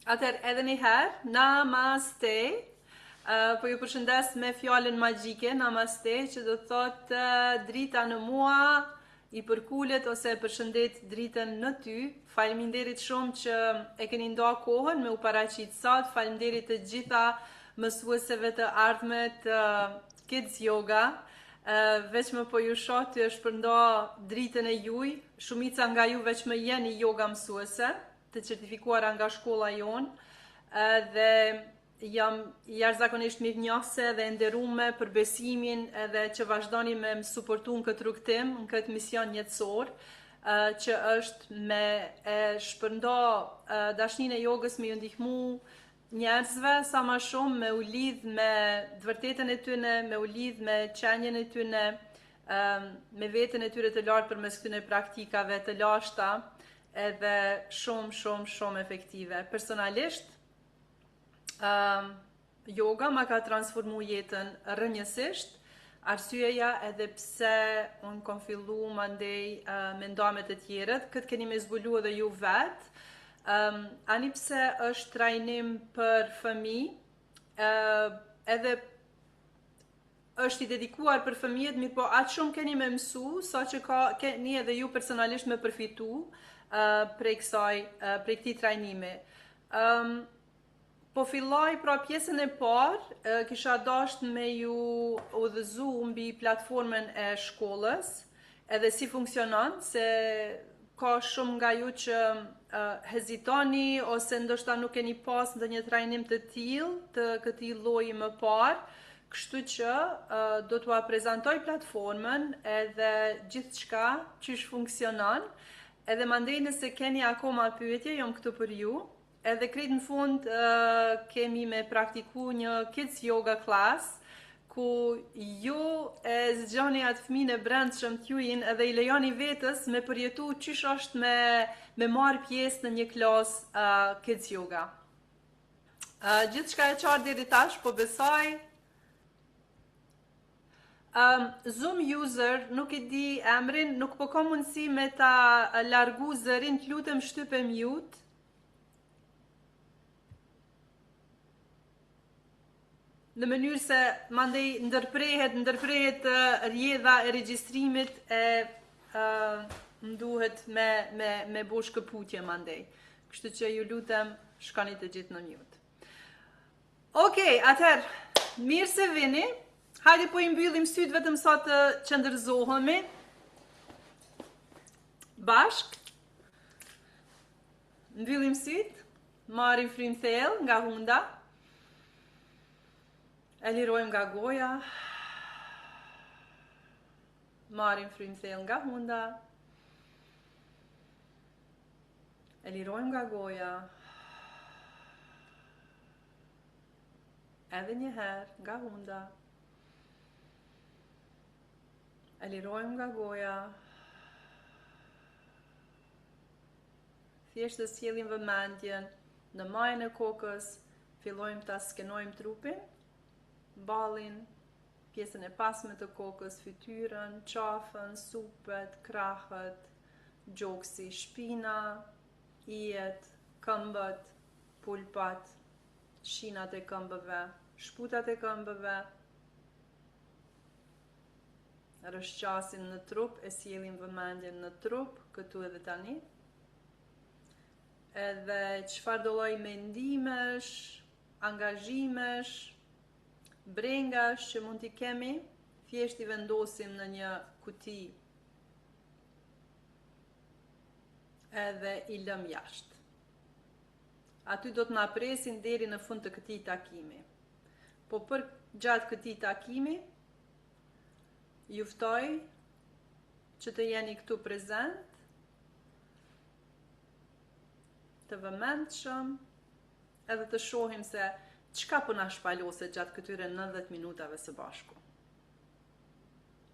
Atëherë edhe një herë, namaste. Po ju përshëndes me fjalën magjike, namaste, që do të thotë drita në mua i përkulet ose e përshëndet dritën në ty. Faleminderit shumë që e keni nda kohën me u paraqit sot. Faleminderit të gjitha mësueseve të ardhme të Kids Yoga. Veç më po ju shoh të shpërnda dritën e juj. Shumica nga ju veç më jeni yoga mësuese të certifikuara nga shkolla jonë dhe jam jashtëzakonisht mirënjohëse dhe nderuame për besimin edhe që vazhdoni me më suportu në këtë rrugtim, në këtë mision jetësor, që është me e shpërnda dashninë e jogës, me ju ndihmu njerëzve sa më shumë me u lidh me të vërtetën e tyre, me u lidh me qenjen e tyre, me veten e tyre të lartë përmes këtyre praktikave të lashta edhe shumë efektive. Personalisht, yoga ma ka transformu jetën rrënjësisht, arsyeja edhe pse unë kom fillu mandej me ndamet e tjerët, këtë keni me zbulu edhe ju vetë, ani pse është trajnim për fëmijë, edhe është i dedikuar për fëmijët, mirë po atë shumë keni me mësu, sa që keni edhe ju personalisht me përfitu prej këtij trajnimi. Po filloj pra pjesën e parë, kisha dashur me ju udhëzu mbi platformën e shkollës, edhe si funksionon, se ka shumë nga ju që hezitoni ose ndoshta nuk keni pas ndonjë trajnim të tillë, të këtij lloji më parë. Kështu që do t'ua prezantoj platformën edhe gjithçka qysh funksionon, edhe mandej nëse keni akoma pyetje, jam këtu për ju, edhe krejt në fund kemi me praktiku një Kids Yoga class, ku ju e zgjoni atë fëmijën e brendshëm t'juin edhe i lejoni vetës me përjetu qysh është me marrë pjesë në një klasë Kids Yoga. Gjithçka e qartë deri tash, po besoj. Zoom user, nuk i di emrin, nuk po ka mundësi me ta largu zërin, t'lutem shtype mute. Në mënyrë se mandej ndërprehet rjedha e regjistrimit e mduhet me bo shkëputje mandej. Kështu që ju lutem shkoni të gjithë në mute. Okej, atëherë, mirë se vini. Hajde po i mbyllim syt vetëm sa të qëndërzohemi. Bashk. Mbyllim syt. Marrim frym thellë nga hunda. E lirojmë nga goja. Marrim frym thellë nga hunda. E lirojmë nga goja. Edhe një herë nga hunda. E lirojmë nga goja. Thjesht të sjellim vëmendjen në majën e kokës, fillojmë ta skenojmë trupin, ballin, pjesën e pasme të kokës, fytyrën, qafën, supet, krahët, gjoksi, shpina, ijet, këmbët, pulpat, shinat e këmbëve, shputat e këmbëve. Rëshqasim në trup, e sjellim vëmendjen në trup, këtu edhe tani. Edhe çfarë do lloj mendimesh, angazhimesh, brengash që mund t'i kemi, thjesht i vendosim në një kuti. Edhe i lëm jashtë. Aty do t'na presin deri në fund të këtij takimi. Po për gjatë këtij takimi, juftoj që të jeni këtu prezent, të vëmendshëm, edhe të shohim se çka po na shpaloset gjatë këtyre 90 minutave së bashku.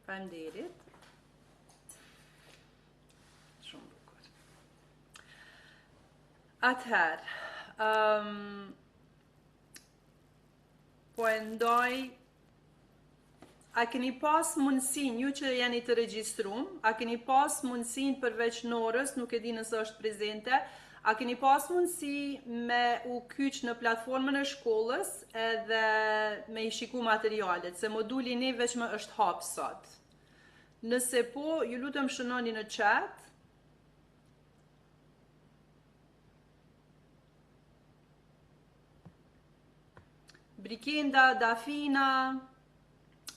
Faleminderit. Shumë bukur. Atëherë, po e ndoj. A keni pas mundësin, ju që jeni të regjistrum, a keni pas mundësin përveç Norës, nuk e di nëse është prezente, A keni pas mundësi me u kyç në platformën e shkollës edhe me i shiku materialet, se moduli 1 veçme është hap sot. Nëse po, ju lutem shënoni në chat. Brikenda, Dafina,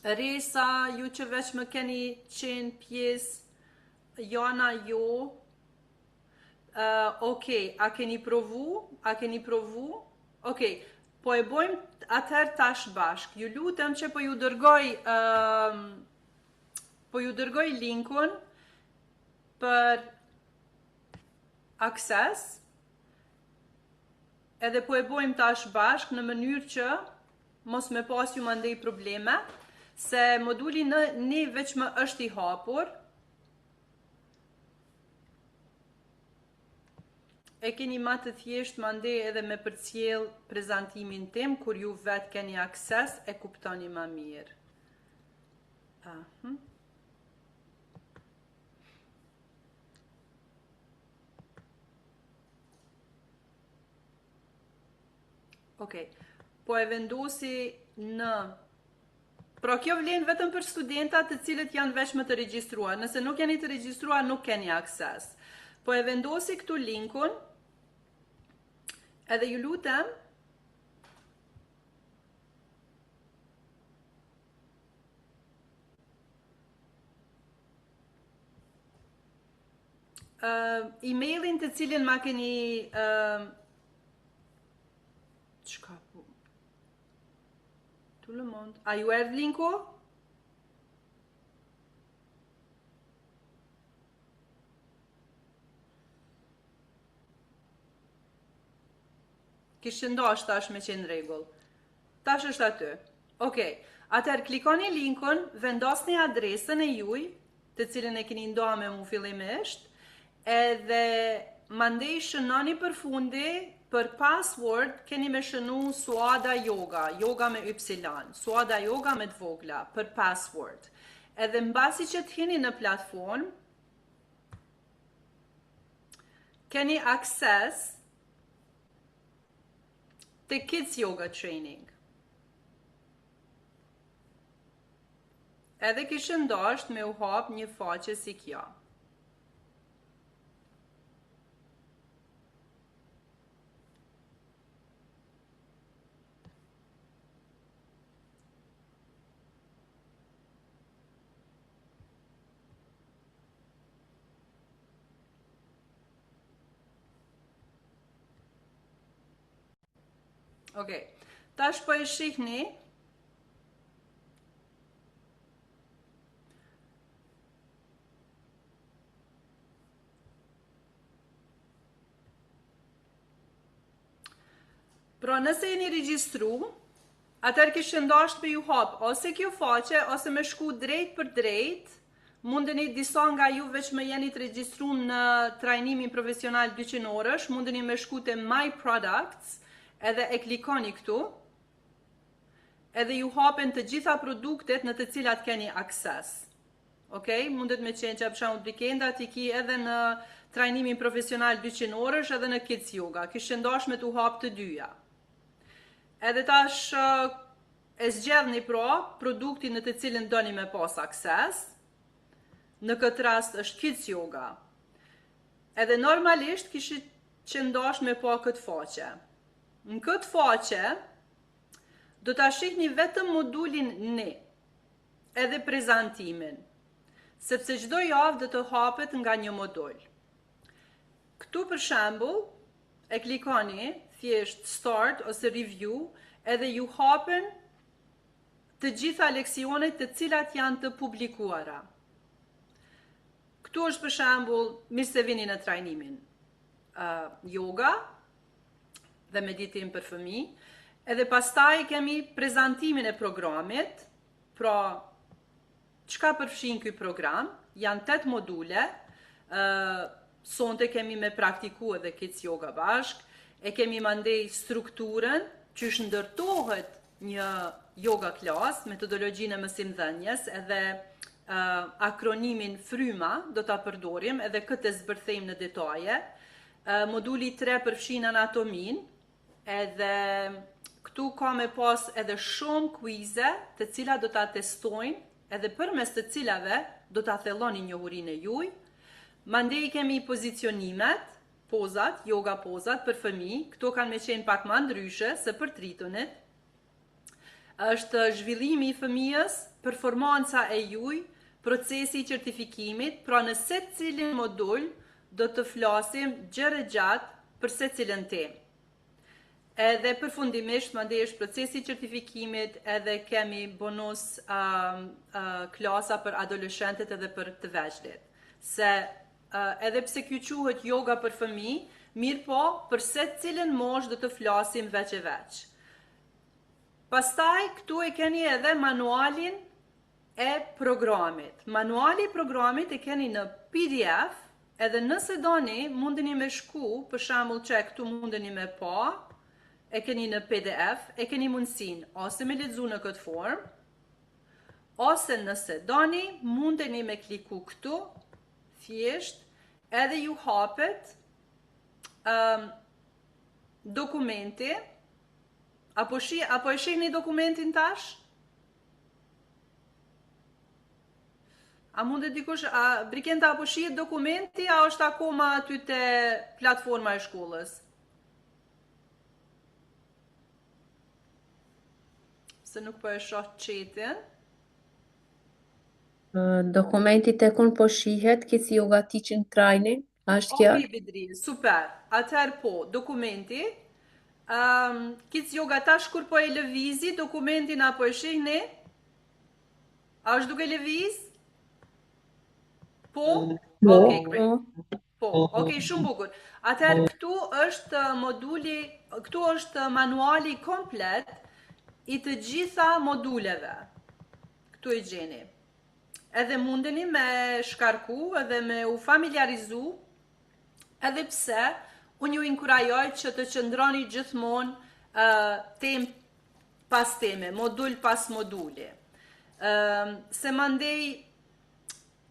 Resa, ju që veçme keni qenë pjesë, Jana jo. Okej, a keni provu? Okej, po e bojmë atëherë tash bashk. Ju lutem që po ju dërgoj linkun për akses, edhe po e bojmë tash bashk në mënyrë që mos me pas ju mandej probleme, se moduli një veçme është i hapur. E keni ma të thjesht mandej edhe me përcjell prezantimin tim, kur ju vetë keni akses, e kuptoni ma mirë. Okej, po e vendosi në... Pra kjo vlen vetëm për studentat të cilët janë veçme të regjistruar. Nëse nuk jeni të regjistruar, nuk keni akses. Po e vendosi këtu linkun, edhe ju lutem, emailin të cilin ma keni çka po? Tout le monde. A ju erdh linku? Kishtë ndash tash me qenë rregull. Tash është aty. Okej, atëherë klikoni linkun, vendosni adresën e juj, të cilën e keni nda me mu fillimisht, edhe mandej shënoni për fundi, për password keni me shënu Suada Yoga, yoga me y, Suada Yoga me të vogla, për password. Edhe mbasi që t'hini në platform, keni akses të Kids Yoga Training. Edhe kishë ndasht me u hap një faqe si kjo. Okej, tash po e shihni. Pra nëse jeni regjistru, atër kishë ndasht me ju hap ose kjo faqe, ose me shku drejt për drejt, mundeni disa nga ju veç me jeni të regjistru në trajnimin profesional 200 orësh, mundeni me shku të My Products, edhe e klikoni këtu, edhe ju hapen të gjitha produktet në të cilat keni akses. Okej, mundet me qenë që për shembull Brikenda t'i ki edhe në trajnimin profesional 200 orësh edhe në Kids Yoga. Kishë ndash me t'u hap të dyja. Edhe tash e zgjedhni pra produktin në të cilin doni me pas akses. Në këtë rast është Kids Yoga. Edhe normalisht kishë që ndash me pa këtë faqe. Në këtë faqe, do të shihni vetëm modulin 1, edhe prezantimin, sepse çdo javë do të hapet nga një modul. Këtu për shembull, e klikoni thjesht Start ose Review, edhe ju hapen të gjitha leksionet të cilat janë të publikuara. Këtu është për shembull, mirë se vini në trajnimin yoga, dhe meditim për fëmijë, edhe pastaj kemi prezantimin e programit, pra çka përfshin ky program, janë 8 module, sonte kemi me praktiku edhe Kids Yoga bashk, e kemi mandej strukturën, qysh ndërtohet një yoga klas, metodologjinë e mësimdhënies, edhe akronimin fryma do ta përdorim, edhe këtë zbërthejmë në detaje, Moduli 3 përfshin anatomin, edhe këtu ka me pas edhe shumë kuize të cilat do ta testojnë, edhe përmes të cilave do ta thelloni njohurinë e juaj. Mandej kemi pozicionimet, pozat, yoga pozat për fëmijë. Këto kanë me qenë pak më ndryshe se për tritonit. Është zhvillimi i fëmijës, performanca e juaj, procesi i certifikimit, pra në secilin modul do të flasim gjërë gjatë për secilën temë. Edhe përfundimisht, mandej është procesi i certifikimit, edhe kemi bonus klasa për adoleshentët edhe për të vegjëlit. Se edhe pse kjo quhet yoga për fëmijë, mirë po, për secilën moshë do të flasim veç e veç. Pastaj, këtu e keni edhe manualin e programit. Manuali i programit e keni në PDF, edhe nëse doni, mundeni me shku, për shembull që këtu mundeni me pa, e keni në PDF, e keni mundësin ose me lexu në këtë form, ose nëse doni, mundeni me kliku këtu, thjesht, edhe ju hapet dokumenti, apo e shihni dokumentin tash? A mundet dikush, Brikenta, apo shihet dokumenti, a është akoma aty te platforma e shkollës? Se nuk po e shoh chatin. Dokumenti tekun po shihet, Kids Yoga Teaching Training, është kjo? Ok, Bidri, super. Atëherë po, dokumenti. Kids Yoga tash kur po e lëvizi dokumentin apo e shihni? A është duke lëviz? Po? Ok, great. Po, ok, shumë bukur. Atëherë këtu është moduli, këtu është manuali komplet i të gjitha moduleve. Këtu e gjeni. Edhe mundeni me shkarku edhe me u familiarizu, edhe pse unë ju inkurajoj që të qëndroni gjithmonë tem pas teme, modul pas moduli. Se mandej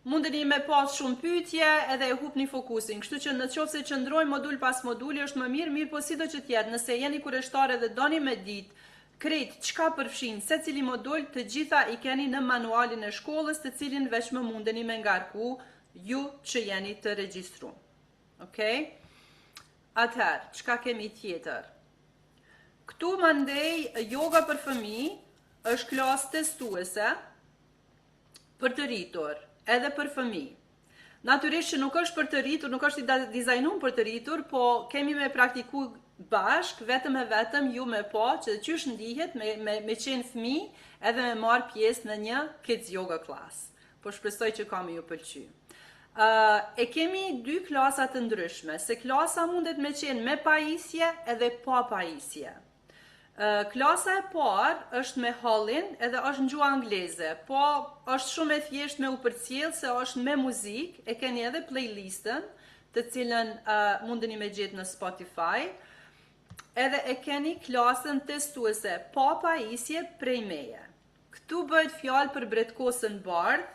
mundeni me pas shumë pyetje edhe e hupni fokusin. Kështu që në qoftë se qëndrojmë modul pas moduli është më mirë po sido që tjetë, nëse jeni kureshtar edhe doni me ditë krejt çka përfshin se cili modul, të gjitha i keni në manualin e shkollës, të cilin veç më mundeni me ngarku ju që jeni të regjistru. Okej? Atëherë, çka kemi tjetër? Këtu mandej yoga për fëmijë është klasë testuese për të rritur, edhe për fëmijë. Natyrisht që nuk është për të rritur, nuk është i dizajnuar për të rritur, po kemi me praktiku bashk, vetëm e vetëm ju me po, që qysh ndihet me qenë fëmijë edhe me marr pjesë në një Kids Yoga class. Po shpresoj që ka me ju pëlqy. E kemi dy klasa të ndryshme, se klasa mundet me qenë me pajisje edhe pa pajisje. Klasa e parë është me hallin edhe është në gjuhë angleze, po është shumë e thjeshtë me u përcjell se është me muzikë, e keni edhe playlistën, të cilën mundeni me gjetë në Spotify, edhe e keni klasën testuese pa pajisje prej meje. Këtu bëhet fjalë për Bretkosën Bardh,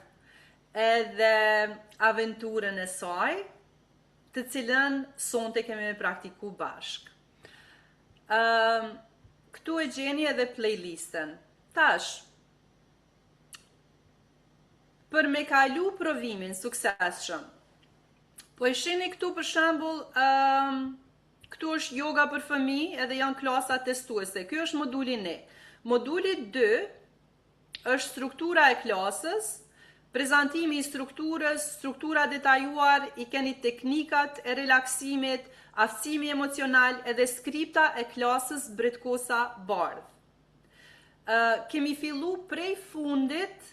edhe aventurën e saj, të cilën sonte kemi me praktiku bashk. Këtu e gjeni edhe playlistën. Tash, për me kalu provimin suksesshëm, po e shihni këtu për shembull, këtu është yoga për fëmijë edhe janë klasa testuese. Ky është moduli 1. Moduli 2 është struktura e klasës, prezantimi i strukturës, struktura detajuar, i keni teknikat e relaksimit, aftësimi emocional edhe skripta e klasës Bretkosa Bardh. Kemi fillu prej fundit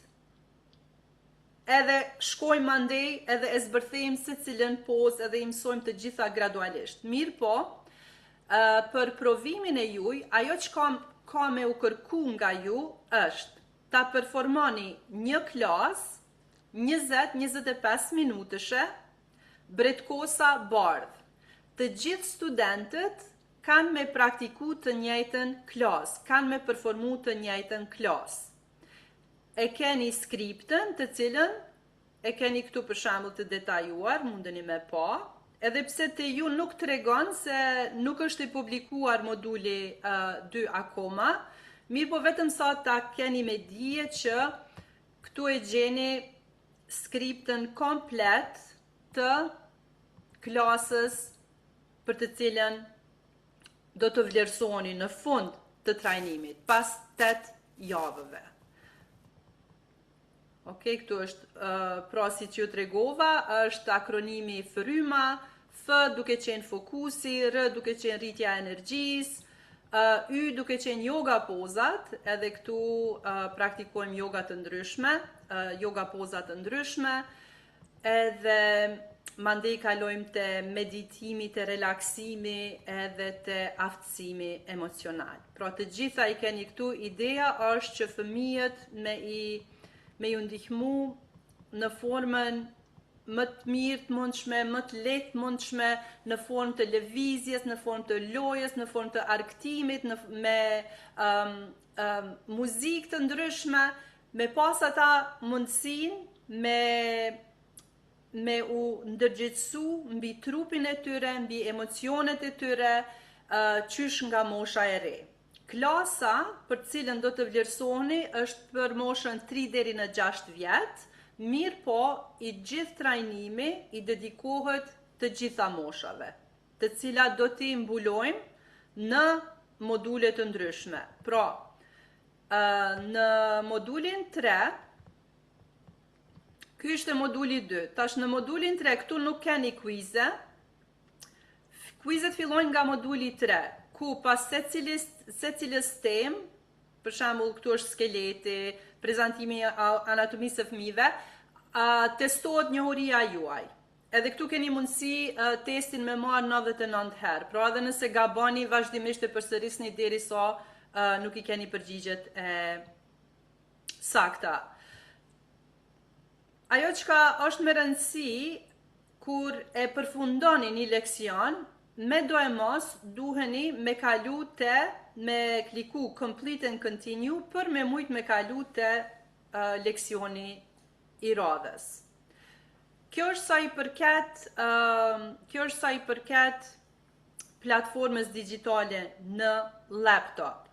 edhe shkojmë mandej edhe e zbërthejmë se cilën pozë edhe i mësojmë të gjitha gradualisht. Mirë po, për provimin e juj, ajo që ka me u kërku nga ju është ta performoni një klasë 20-25 minutëshe Bretkosa Bardh. Të gjithë studentët kanë me praktiku të njëjtën klasë, kanë me performu të njëjtën klasë. E keni skriptën të cilën, e keni këtu për shembull të detajuar, mundeni me pa, edhe pse te ju nuk tregon se nuk është i publikuar moduli 2 akoma, mirë po vetëm sa ta keni me dije që këtu e gjeni skriptën komplet të klasës për të cilën do të vlerësoni në fund të trajnimit, pas 8 javëve. Okej, këtu është pra si që ju tregova, është akronimi FRYMA, F duke qenë fokusi, R duke qenë rritja e energjisë, Y duke qenë yoga pozat, edhe këtu praktikojmë yoga të ndryshme, yoga pozat të ndryshme, edhe mandej kalojmë te meditimi, te relaksimi, edhe te aftësimi emocional. Pra të gjitha i keni këtu, ideja është që fëmijët me ju ndihmu në formën më të mirë të mundshme, më të lehtë të mundshme, në formë të lëvizjes, në formë të lojës, në formë të argëtimit, me muzikë të ndryshme, me pas ata mundësinë me u ndërgjegjësu mbi trupin e tyre, mbi emocionet e tyre, qysh nga mosha e re. Klasa për cilën do të vlerësoni është për moshën 3 deri në 6 vjet, mirë po i gjithë trajnimi i dedikohet të gjitha moshave, të cilat do t'i mbulojmë në module të ndryshme. Pra, në modulin 3, ky ishte moduli 2, tash në modulin 3 këtu nuk keni kuize, kuizet fillojnë nga moduli 3, ku pas secilës temë, për shembull këtu është skeleti, prezantimi anatomisë së fëmijëve, testohet njohuria juaj. Edhe këtu keni mundësi testin me marrë 99 herë, pra edhe nëse gaboni vazhdimisht e përsërisni derisa nuk i keni përgjigjet e sakta. Ajo çka është me rëndësi kur e përfundoni një leksion, me do e mos duheni me kalu me kliku complete and continue për me mujt me kalu leksioni i radhës. Kjo është sa i përket platformës digjitale në laptop.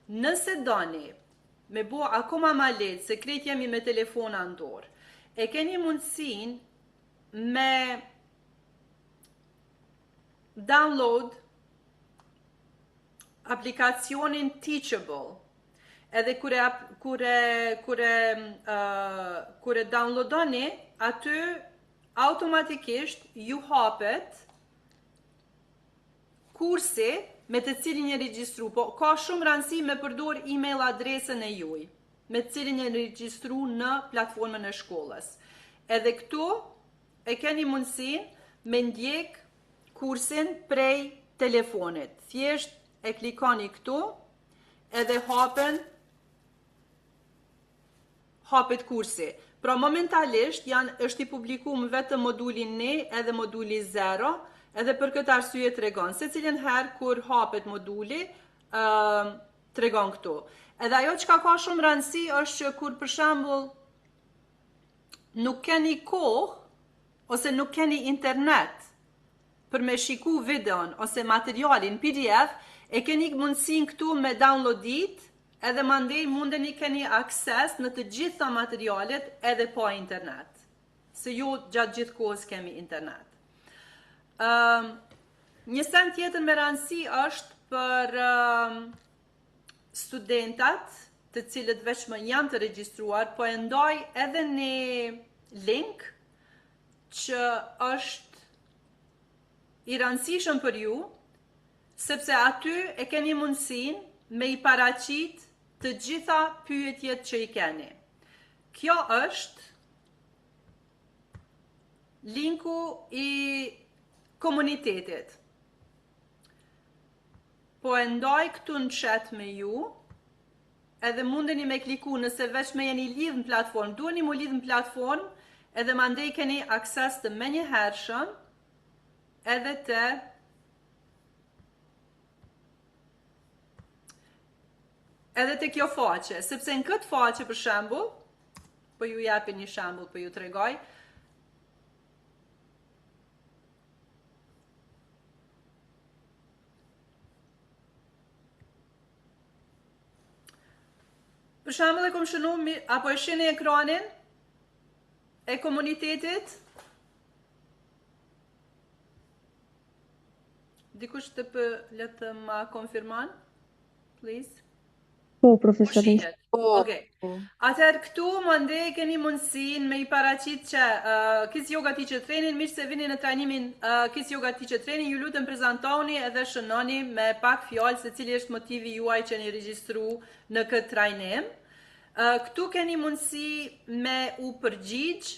Nëse doni me bo akoma ma lehtë, se krejt jemi me telefona në dorë, e keni mundësin me download aplikacionin Teachable, edhe kure downloadoni, aty automatikisht ju hapet kursi me të cilin e regjistru, po ka shumë rëndësi me përdor email adresën e juaj, me të cilin e regjistru në platformën e shkollës. Edhe këtu e keni mundësin me ndjek kursin prej telefonit. Thjesht e klikoni këtu, edhe hapet kursi. Pra momentalisht është i publikuar vetëm moduli 1 edhe moduli 0, edhe për këtë arsye tregon. Se cilën herë kur hapet moduli, tregon këtu. Edhe ajo që ka shumë rëndësi është që kur për shembull nuk keni kohë, ose nuk keni internet për me shiku videon ose materialin PDF, e keni mundësin këtu me downloadit, edhe mandej mundeni keni akses në të gjitha materialet edhe pa internet. Se ju gjatë gjithë kohës kemi internet. Një sen tjetër me rëndësi është për studentat të cilët veçmë janë të regjistruar, po e ndaj edhe një link që është i rëndësishëm për ju, sepse aty e keni mundësin me i paraqit të gjitha pyetjet që i keni. Kjo është linku i komunitetit. Po e ndaj këtu në chat me ju, edhe mundeni me kliku nëse veç me jeni lidhë në platform, duheni mu lidhë në platform, edhe mandej keni akses të menjëhershëm, edhe të kjo faqe, sepse në këtë faqe për shembull, po ju japi një shembull, po ju tregoj, Për shembull, e kom shënu, apo e shihni ekranin e komunitetit? Dikush le të ma konfirman, please? Po, profesorisht. Okej. Atëherë këtu mandej keni mundësinë me i paraqit që Kids Yoga Teacher Training, mirë se vini në trajnimin Kids Yoga Teacher Training, ju lutem prezantoni edhe shënoni me pak fjalë se cili është motivi juaj që një regjistru në këtë trajnim. Këtu keni mundësi me u përgjigj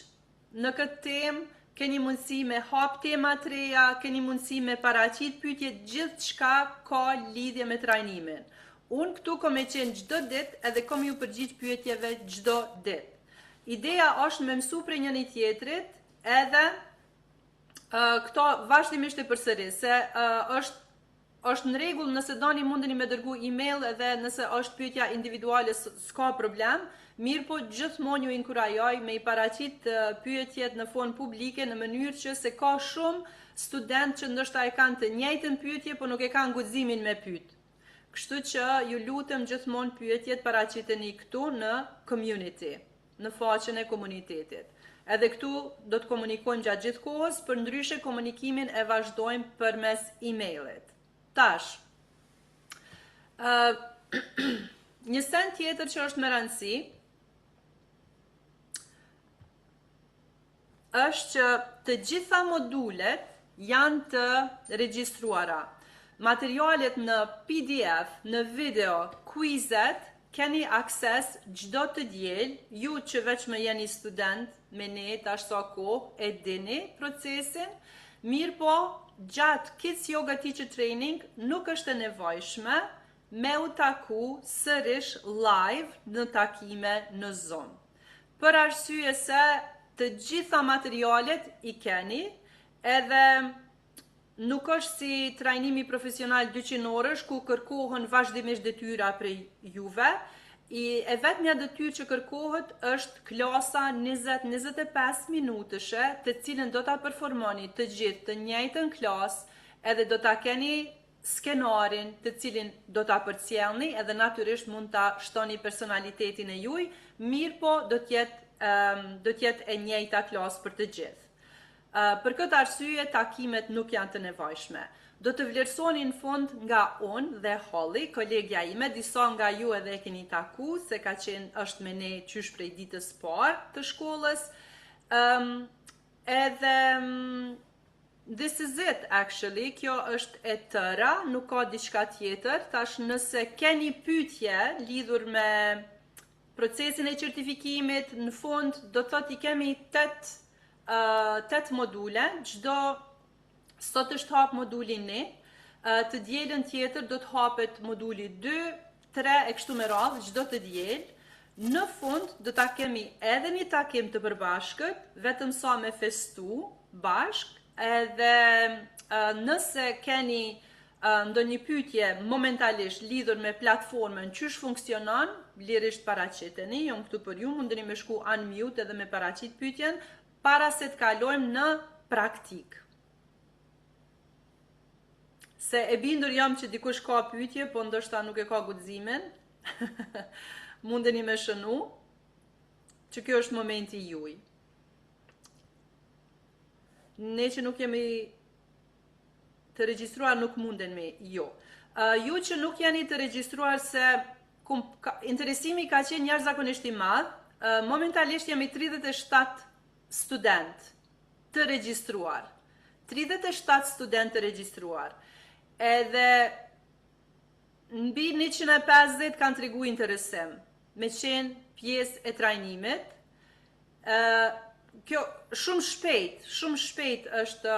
në këtë temë, keni mundësi me hap tema të reja, keni mundësi me paraqit pyetje, gjithçka ka lidhje me trajnimin. Unë këtu kom e qenë gjdo dit edhe kom ju përgjigj pyetjeve gjdo dit. Ideja është me mësu prej njëni tjetrit edhe këto vazhdimisht e përsëris, se është në rregull nëse doni mundeni me dërgu email edhe nëse është pyetja individuale s'ka problem, mirë po gjithmonë ju inkurajoj me i paraqit pyetjet në fond publike në mënyrë që se ka shumë student që ndoshta e kanë të njëjtën pyetje, po nuk e kanë guximin me pyet. Kështu që ju lutem gjithmonë pyetjet paraqiteni këtu në community, në faqen e komunitetit. Edhe këtu do të komunikojmë gjatë gjithë kohës, për ndryshe komunikimin e vazhdojmë përmes e-mailit. Tash, një send tjetër që është me rëndësi, është që të gjitha modulet janë të regjistruara. Materialet në PDF, në video, quizet, keni akses gjdo të diel, ju që veç më jeni student, me ne tash sa kohë e dini procesin, mirë po gjatë Kids Yoga Teacher Training nuk është e nevojshme me u taku sërish live në takime në zonë. Për arsye se të gjitha materialet i keni, edhe nuk është si trajnimi profesional 200 orësh, ku kërkohen vazhdimisht detyra prej juve, e vetmja detyrë që kërkohet është klasa 20-25 minutëshe, të cilën do ta performoni të gjithë të njëjtën klasë, edhe do ta keni skenarin të cilin do ta përcjellni, edhe natyrisht mund ta shtoni personalitetin e juaj, mirë po do t'jetë e njëjta klasë për të gjithë. Për këtë arsye, takimet nuk janë të nevojshme. Do të vlerësoni në fund nga unë dhe Holly, kolegja ime, disa nga ju edhe e keni taku, se ka qenë është me ne qysh prej ditës parë të shkollës. This is it actually, kjo është e tëra, nuk ka diçka tjetër. Tash nëse keni pyetje lidhur me procesin e certifikimit, në fund do të thotë i kemi 8 module, sot është hap modulin 1, të dielën tjetër do të hapet moduli 2, 3 e kështu me radhë, çdo të diel. Në fund do ta kemi edhe një takim të përbashkët, vetëm sa me festu bashk, edhe nëse keni ndonjë pyetje momentalisht lidhur me platformën qysh funksionon, lirisht paraqiteni, jam këtu për ju, mundeni me shku unmute edhe me paraqit pyetjen, para se të kalojmë në praktik. Se e bindur jam që dikush ka pyetje, po ndoshta nuk e ka guximin, mundeni me shënu, që kjo është momenti juaj. Ne që nuk jemi të regjistruar nuk munden me jo. Ju që nuk jeni të regjistruar se interesimi ka qenë jashtëzakonisht i madh, momentalisht jemi 37 student të regjistruar. 37 student të regjistruar. Edhe mbi 150 kanë tregu interesim me qenë pjesë e trajnimit. Kjo shumë shpejt është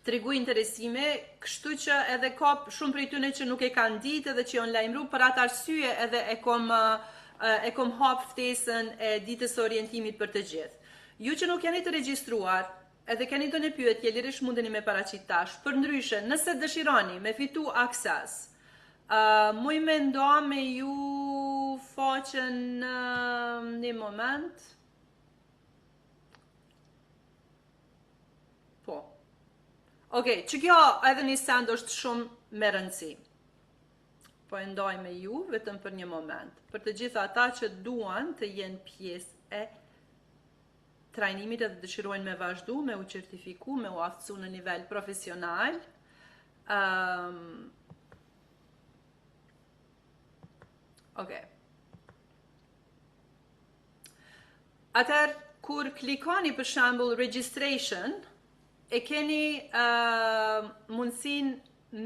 tregu interesime, kështu që edhe ka shumë prej tyre që nuk e kanë ditë edhe që janë lajmëruar, për atë arsye edhe e kom hap ftesën e ditës së orientimit për të gjithë. Ju që nuk jeni të regjistruar, edhe keni ndonjë pyetje, lirisht mundeni me paraqit tash. Përndryshe, nëse dëshironi me fitu akses, muj me ndo me ju faqen një moment. Po. Okej, që kjo edhe një send është shumë me rëndësi. po e ndaj me ju vetëm për një moment. Për të gjitha ata që duan të jenë pjesë e trajnimit edhe dëshirojnë me vazhdu, me u certifiku, me u aftësu në nivel profesional. Okay. Atër, kur klikoni për shembull registration, e keni mundësin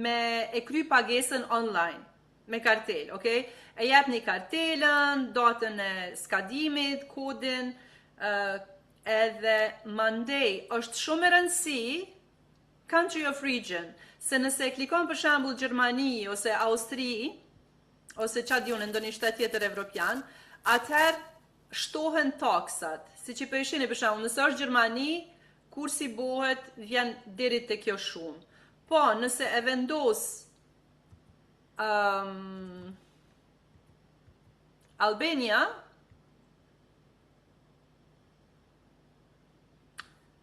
me e kry pagesën online, me kartel, okay? E jepni kartelën, datën e skadimit, kodin, edhe mandej është shumë e rëndësi country of region, se nëse klikon për shembull Gjermani ose Austri, ose qa diun ndonjë shtet tjetër evropian, atëherë shtohen taksat. Si që për ishini për shembull, nëse është Gjermani, kursi bohet vjen deri te kjo shumë. Po, nëse e vendos Albania,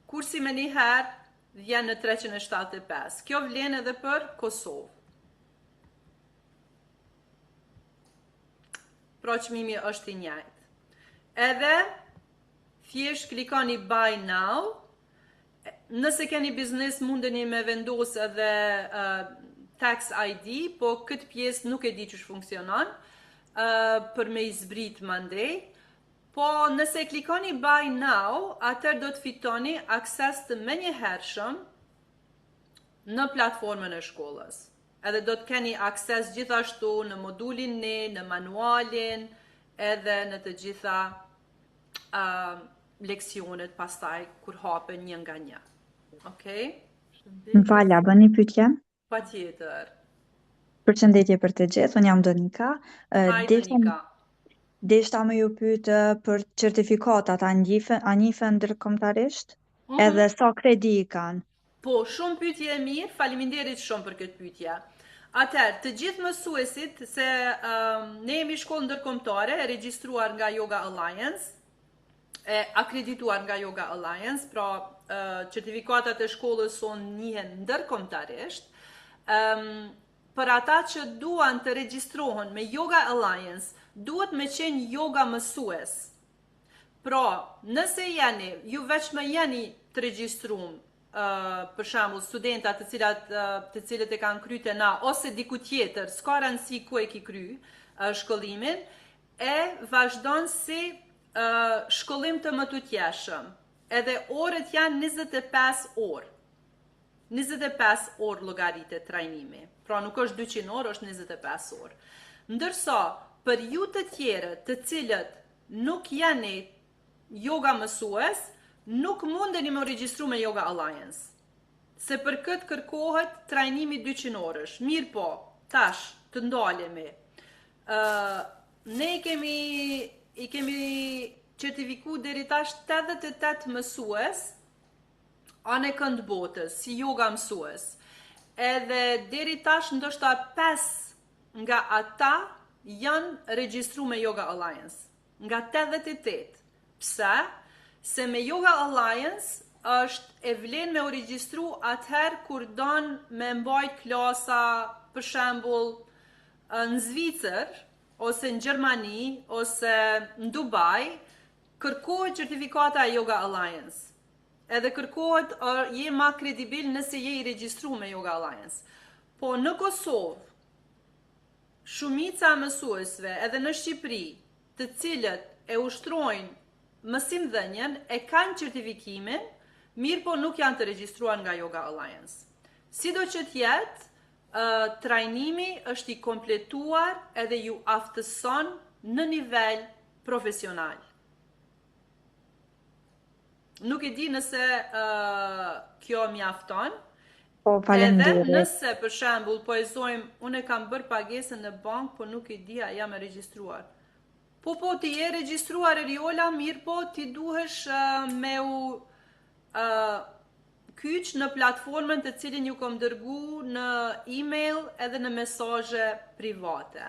kursi me njëherë vjen në 375. Kjo vlen edhe për Kosovë. Pra çmimi është i njëjtë. Edhe thjesht klikoni buy now. Nëse keni biznes mundeni me vendos edhe tax ID, po këtë pjesë nuk e di ç'është funksionon, për me i zbrit mandej. Po nëse klikoni buy now, atër do të fitoni akses të menjëhershëm në platformën e shkollës. Edhe do të keni akses gjithashtu në modulin në manualin, edhe në të gjitha leksionet pastaj kur hapen një nga një. Okej? Më falja, bën një pyetje? Patjetër. Përshëndetje për të gjithë, unë jam Donika. Hajde Donika. Deshta me ju pyet për certifikatat, a njifen ndërkombëtarisht? Edhe sa kredi i kanë? Po, shumë pyetje e mirë, faleminderit shumë për këtë pyetje. Atëherë, të gjithë mësuesit, se ne jemi shkollë ndërkombëtare, e regjistruar nga Yoga Alliance, e akredituar nga Yoga Alliance, pra certifikatat e shkollës son njihen ndërkombëtarisht. Për ata që duan të regjistrohen me Yoga Alliance, duhet me qenë yoga mësues. Pra, nëse ju veç me jeni të regjistruar, për shembull studentat të cilët e kanë kryte na, ose diku tjetër, s'ka rëndësi ku e ki kry shkollimin, e vazhdon si shkollim të mëtutjeshëm. Edhe orët janë 25 orë. 25 orë llogaritet trajnimi. Pra nuk është 200 orë, është 25 orë. Ndërsa, për ju të tjerët të cilët nuk jeni yoga mësues, nuk mundeni me regjistru me Yoga Alliance. Se për këtë kërkohet trajnimi 200 orësh. Mirë po, tash, të ndalemi. Ne i kemi certifiku deri tash 88 mësues, anë kënd botës, si yoga mësues. Edhe deri tash ndoshta 5 nga ata janë regjistru me Yoga Alliance. Nga 88. Pse? Se me Yoga Alliance është e vlen me u regjistru atëherë kur don me mbajt klasa, për shembull, në Zvicër, ose në Gjermani, ose në Dubai, kërkohet certifikata e Yoga Alliance. Edhe kërkohet je ma kredibil nëse je i regjistru me Yoga Alliance. Po në Kosovë, shumica mësuesve edhe në Shqipëri, të cilët e ushtrojnë mësimdhënien, e kanë certifikimin, mirë po nuk janë të regjistruar nga Yoga Alliance. Sido që t'jetë, trajnimi është i kompletuar edhe ju aftëson në nivel profesional. Nuk e di nëse kjo mjafton. Po, faleminderit. Edhe nëse, për shembull, po e zojmë, unë e kam bërë pagesën në bank, po nuk e di a jam e regjistruar. Po, ti je regjistruar Eriola, mirë po, ti duhesh me u kyç në platformën të cilin ju kom dërgu në email edhe në mesazhe private.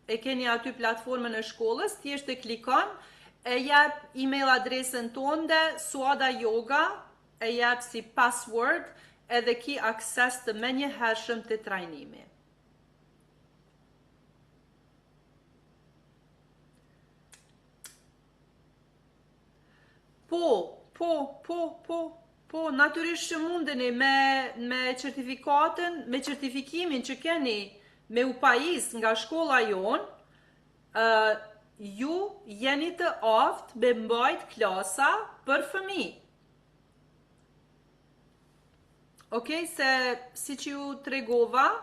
E keni aty platformën e shkollës, thjesht e klikon, e jep email adresën tonde, Suada Yoga, e jep si password, edhe ki akses të menjëhershëm të trajnimi. Po, natyrisht që mundeni me certifikimin që keni me u pajis nga shkolla jonë, ju jeni të aftë me mbajt klasa për fëmijë. Okej, se si që ju tregova,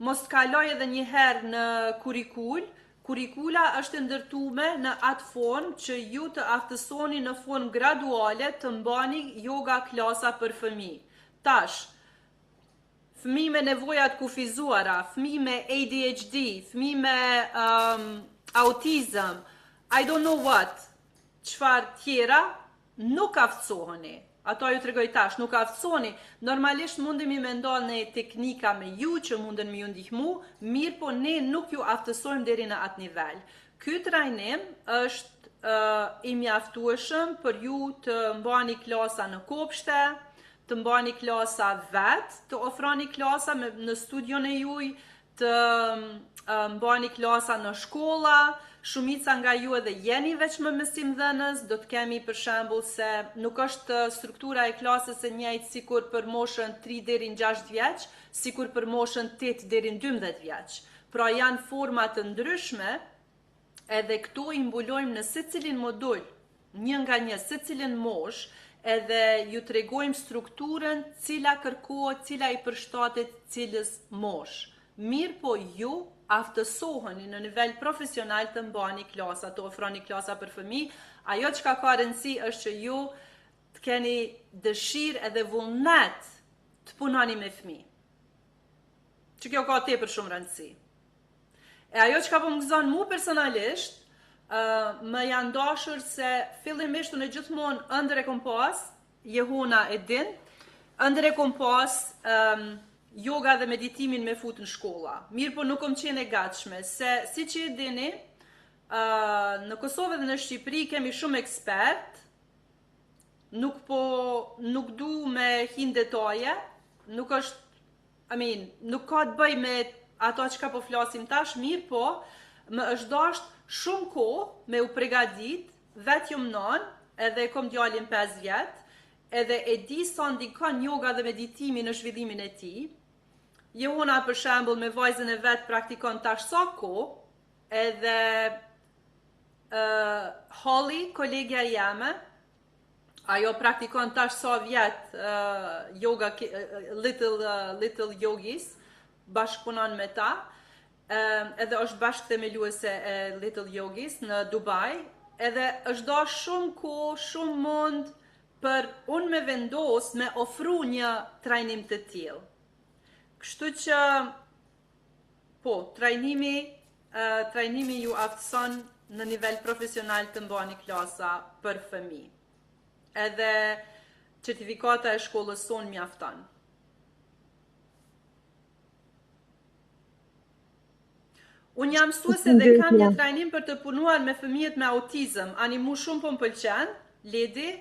mos kaloj edhe një herë në kurikul. Kurikula është ndërtume në atë formë që ju të aftësoni në formë graduale të mbani yoga klasa për fëmijë. Tash, fëmijë me nevojat kufizuara, fëmijë me ADHD, fëmijë me autizëm, I don't know what, çfarë tjera, nuk aftësoheni. Ato ju tregoj tash, nuk aftësoni. Normalisht mundemi me ndonë në teknika me ju që munden me ju ndihmu, mirë po ne nuk ju aftësojmë deri në atë nivel. Ky trajnim është i mjaftueshëm për ju të mbani klasa në kopshte, të mbani klasa vetë, të ofroni klasa në studion e juj, të mbani klasa në shkolla. Shumica nga ju edhe jeni veç më mësimdhënës, do të kemi për shembull se nuk është struktura e klasës e njëjtë sikur për moshën 3 deri në 6 vjeç, sikur për moshën 8 deri në 12 vjeç. Pra janë forma të ndryshme, edhe këto i mbulojmë në secilin modul, një nga një, secilin mosh, edhe ju tregojmë strukturën, cila kërkohet, cila i përshtatet cilës mosh. Mirë po ju aftësoheni në nivel profesional të mbani klasa, të ofroni klasa për fëmijë. Ajo çka ka rëndësi është që ju të keni dëshirë edhe vullnet të punoni me fëmijë. Që kjo ka tepër shumë rëndësi. E ajo çka po më gëzon mu personalisht, më janë dashur se fillimisht unë gjithmonë ëndër e kom pas, Jehona e din, ëndër e kom pas yoga dhe meditimin me fut në shkolla. Mirë po nuk kom qenë e gatshme, se si që e dini, në Kosovë dhe në Shqipëri kemi shumë ekspert, nuk du me hin detaje, nuk ka të bëj me ato që ka po flasim tash, mirë po, më është dasht shumë kohë me u pregadit, vetë jom non, edhe kom djalin 5 vjetë, edhe e di sa ndikon yoga dhe meditimi në zhvillimin e tij. Jehona për shembull me vajzën e vet praktikon tash sa kohë, edhe Holly, kolegja jeme, ajo praktikon tash sa vjet yoga, little yogis, bashkëpunon me ta, edhe është bashkë themeluese e Little Yogis në Dubai, edhe është da shumë kohë, shumë mund për unë me vendos me ofru një trajnim të tillë. Kështu që, po, trajnimi ju aftëson në nivel profesional të mbani klasa për fëmijë. Edhe certifikata e shkollës sonë mjafton. Unë jam mësuese dhe kam një trajnim për të punuar me fëmijët me autizëm. Ani mu shumë po më pëlqen, Ledi,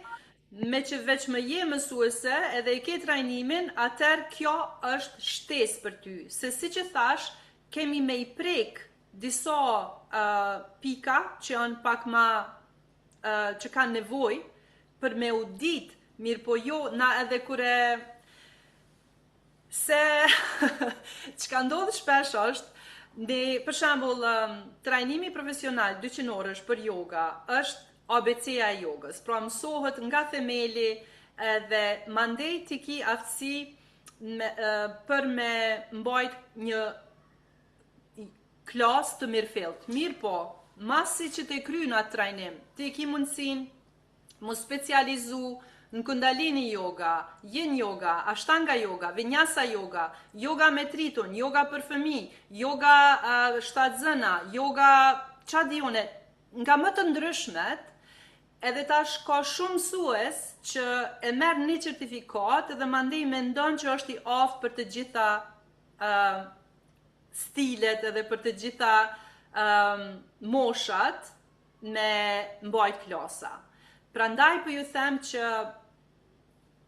me që veç më je mësuese edhe i ke trajnimin, atër kjo është shtesë për ty. Se si që thash, kemi me i prek disa pika që janë pak ma që kanë nevoj për me u dit, mirë po jo, na edhe kure se që ka ndodhë shpesh është, për shembull, trajnimi profesional 200 orësh për yoga është ABC-ja e jogës. Pra mësohet nga themeli dhe mandej ti ki aftësi për me mbajt një klasë të mirëfillt. Mirë po, masi që të kryjnë atë trajnim, ti ki mundësin mu specializu në Kundalini yoga, Yin yoga, Ashtanga yoga, Vinyasa yoga, yoga me tritun, yoga për fëmijë, yoga 7 zëna, yoga çadione, nga më të ndryshmet, edhe tash ka shumë mësues që e merr një certifikat dhe mandej mendon që është i aftë për të gjitha stilet edhe për të gjitha moshat me mbajt klasa. Prandaj po ju them që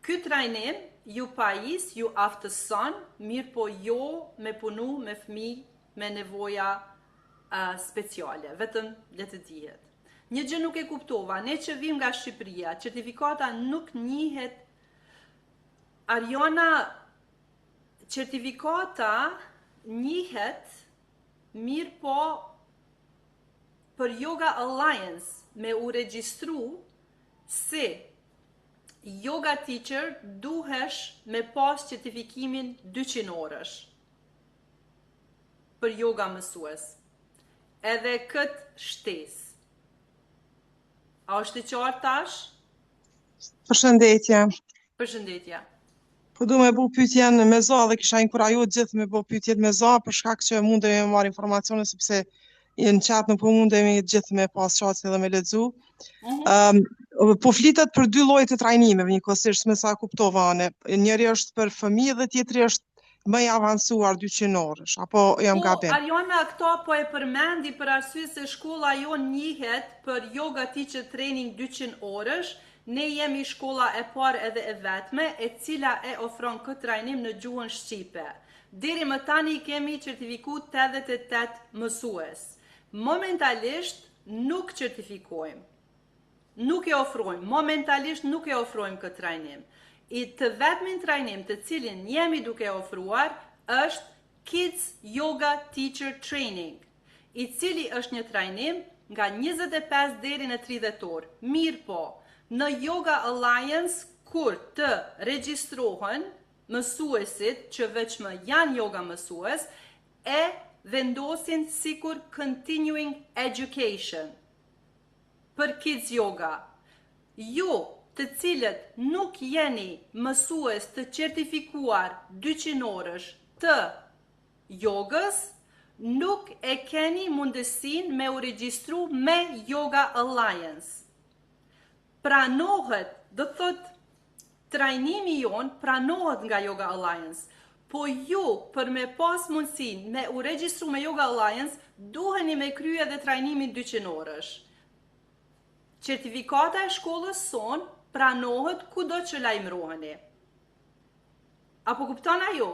ky trajnim ju pajis, ju aftëson, mirë po jo me punu me fëmijë me nevoja speciale, vetëm le të dihet. Një gjë nuk e kuptova, ne që vim nga Shqipëria, certifikata nuk njihet. Ariana, certifikata njihet mirë po për Yoga Alliance me u regjistru si yoga teacher duhesh me pas certifikimin 200 orësh për yoga mësues. Edhe këtë shtesë. A është i qartë tash? Përshëndetje. Përshëndetje. Po du me bu pyetjen me za dhe kisha inkuraju gjithë me bu pyetjet me za për shkak që mundemi me marrë informacione sepse në chat nuk po mundemi gjithë me pas çasti dhe me lexu. Po flitet për dy lloje të trajnimeve njëkohësisht me sa kuptova ne. Njëri është për fëmijë dhe tjetri është më i avancuar 200 orësh, apo jam gabim? Po, Ariana, këto po e përmendi për arsye se shkolla jonë njihet për yoga teacher training 200 orësh. Ne jemi shkolla e parë edhe e vetme, e cila e ofron këtë trajnim në gjuhën shqipe. Deri më tani kemi certifiku 88 mësues. Momentalisht nuk certifikojmë. Nuk e ofrojmë, momentalisht nuk e ofrojmë këtë trajnim. I të vetmin trajnim të cilin jemi duke ofruar është Kids Yoga Teacher Training, i cili është një trajnim nga 25 deri në 30 orë. Mirë po, në Yoga Alliance kur të regjistrohen mësuesit që veçmë janë yoga mësues e vendosin sikur continuing education për kids yoga. Ju të cilët nuk jeni mësues të certifikuar 200 orësh të jogës, nuk e keni mundësin me u regjistru me Yoga Alliance. Pranohet, do thot, trajnimi jonë pranohet nga Yoga Alliance, po ju për me pas mundësin me u regjistru me Yoga Alliance, duheni me krye dhe trajnimin 200 orësh. Certifikata e shkollës son pranohet kudo që lajmëroheni. Apo kupton ajo?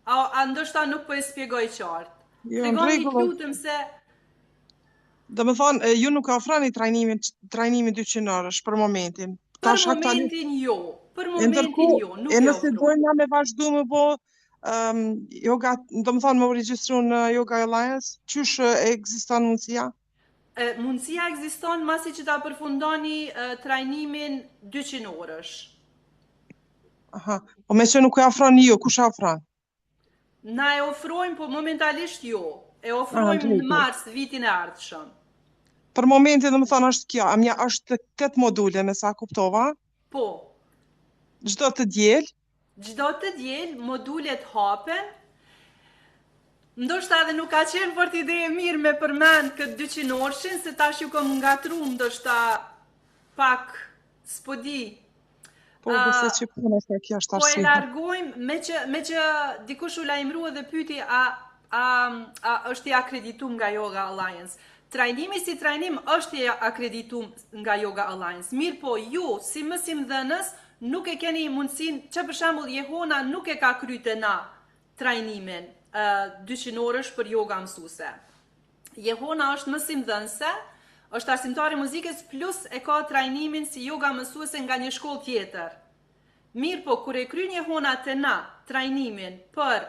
A ndoshta nuk po e shpjegoj qartë. Tregoni lutem se do të thonë ju nuk ofroni trajnimin 200 orësh për momentin. Për momentin jo. Për momentin jo, nuk e ofroj. Nëse dojmë me vazhdu me bo yoga, do të thonë me u regjistru në Yoga Alliance, çysh ekziston mundësia? Mundësia ekziston masi që ta përfundoni trajnimin 200 orësh. Aha, po me që nuk e ofroni ju, kush e ofron? Na e ofrojmë, po momentalisht jo. E ofrojmë në mars vitin e ardhshëm. Për momentin, do të thonë, është kjo, është 8 module, me sa kuptova? Po. Çdo të diel? Çdo të diel, modulet hapen. Ndoshta edhe nuk ka qenë fort ide e mirë me përmend këtë 200 orëshin, se tash ju kom ngatru, ndoshta pak s'po di. Po, bëse që punë se kjo është arsye. Po e largojmë, me që dikush u lajmërua dhe pyeti a është i akreditum nga Yoga Alliance. Trajnimi si trajnim është i akreditum nga Yoga Alliance. Mirë po, ju, si mësimdhënës, nuk e keni mundësin, që për shembull Jehona nuk e ka kryte na trajnimin 200 orësh për yoga mësuese. Jehona është mësimdhënëse, është arsimtare muzikës plus e ka trajnimin si yoga mësuese nga një shkollë tjetër. Mirë po, kur e kryen Jehona të na trajnimin për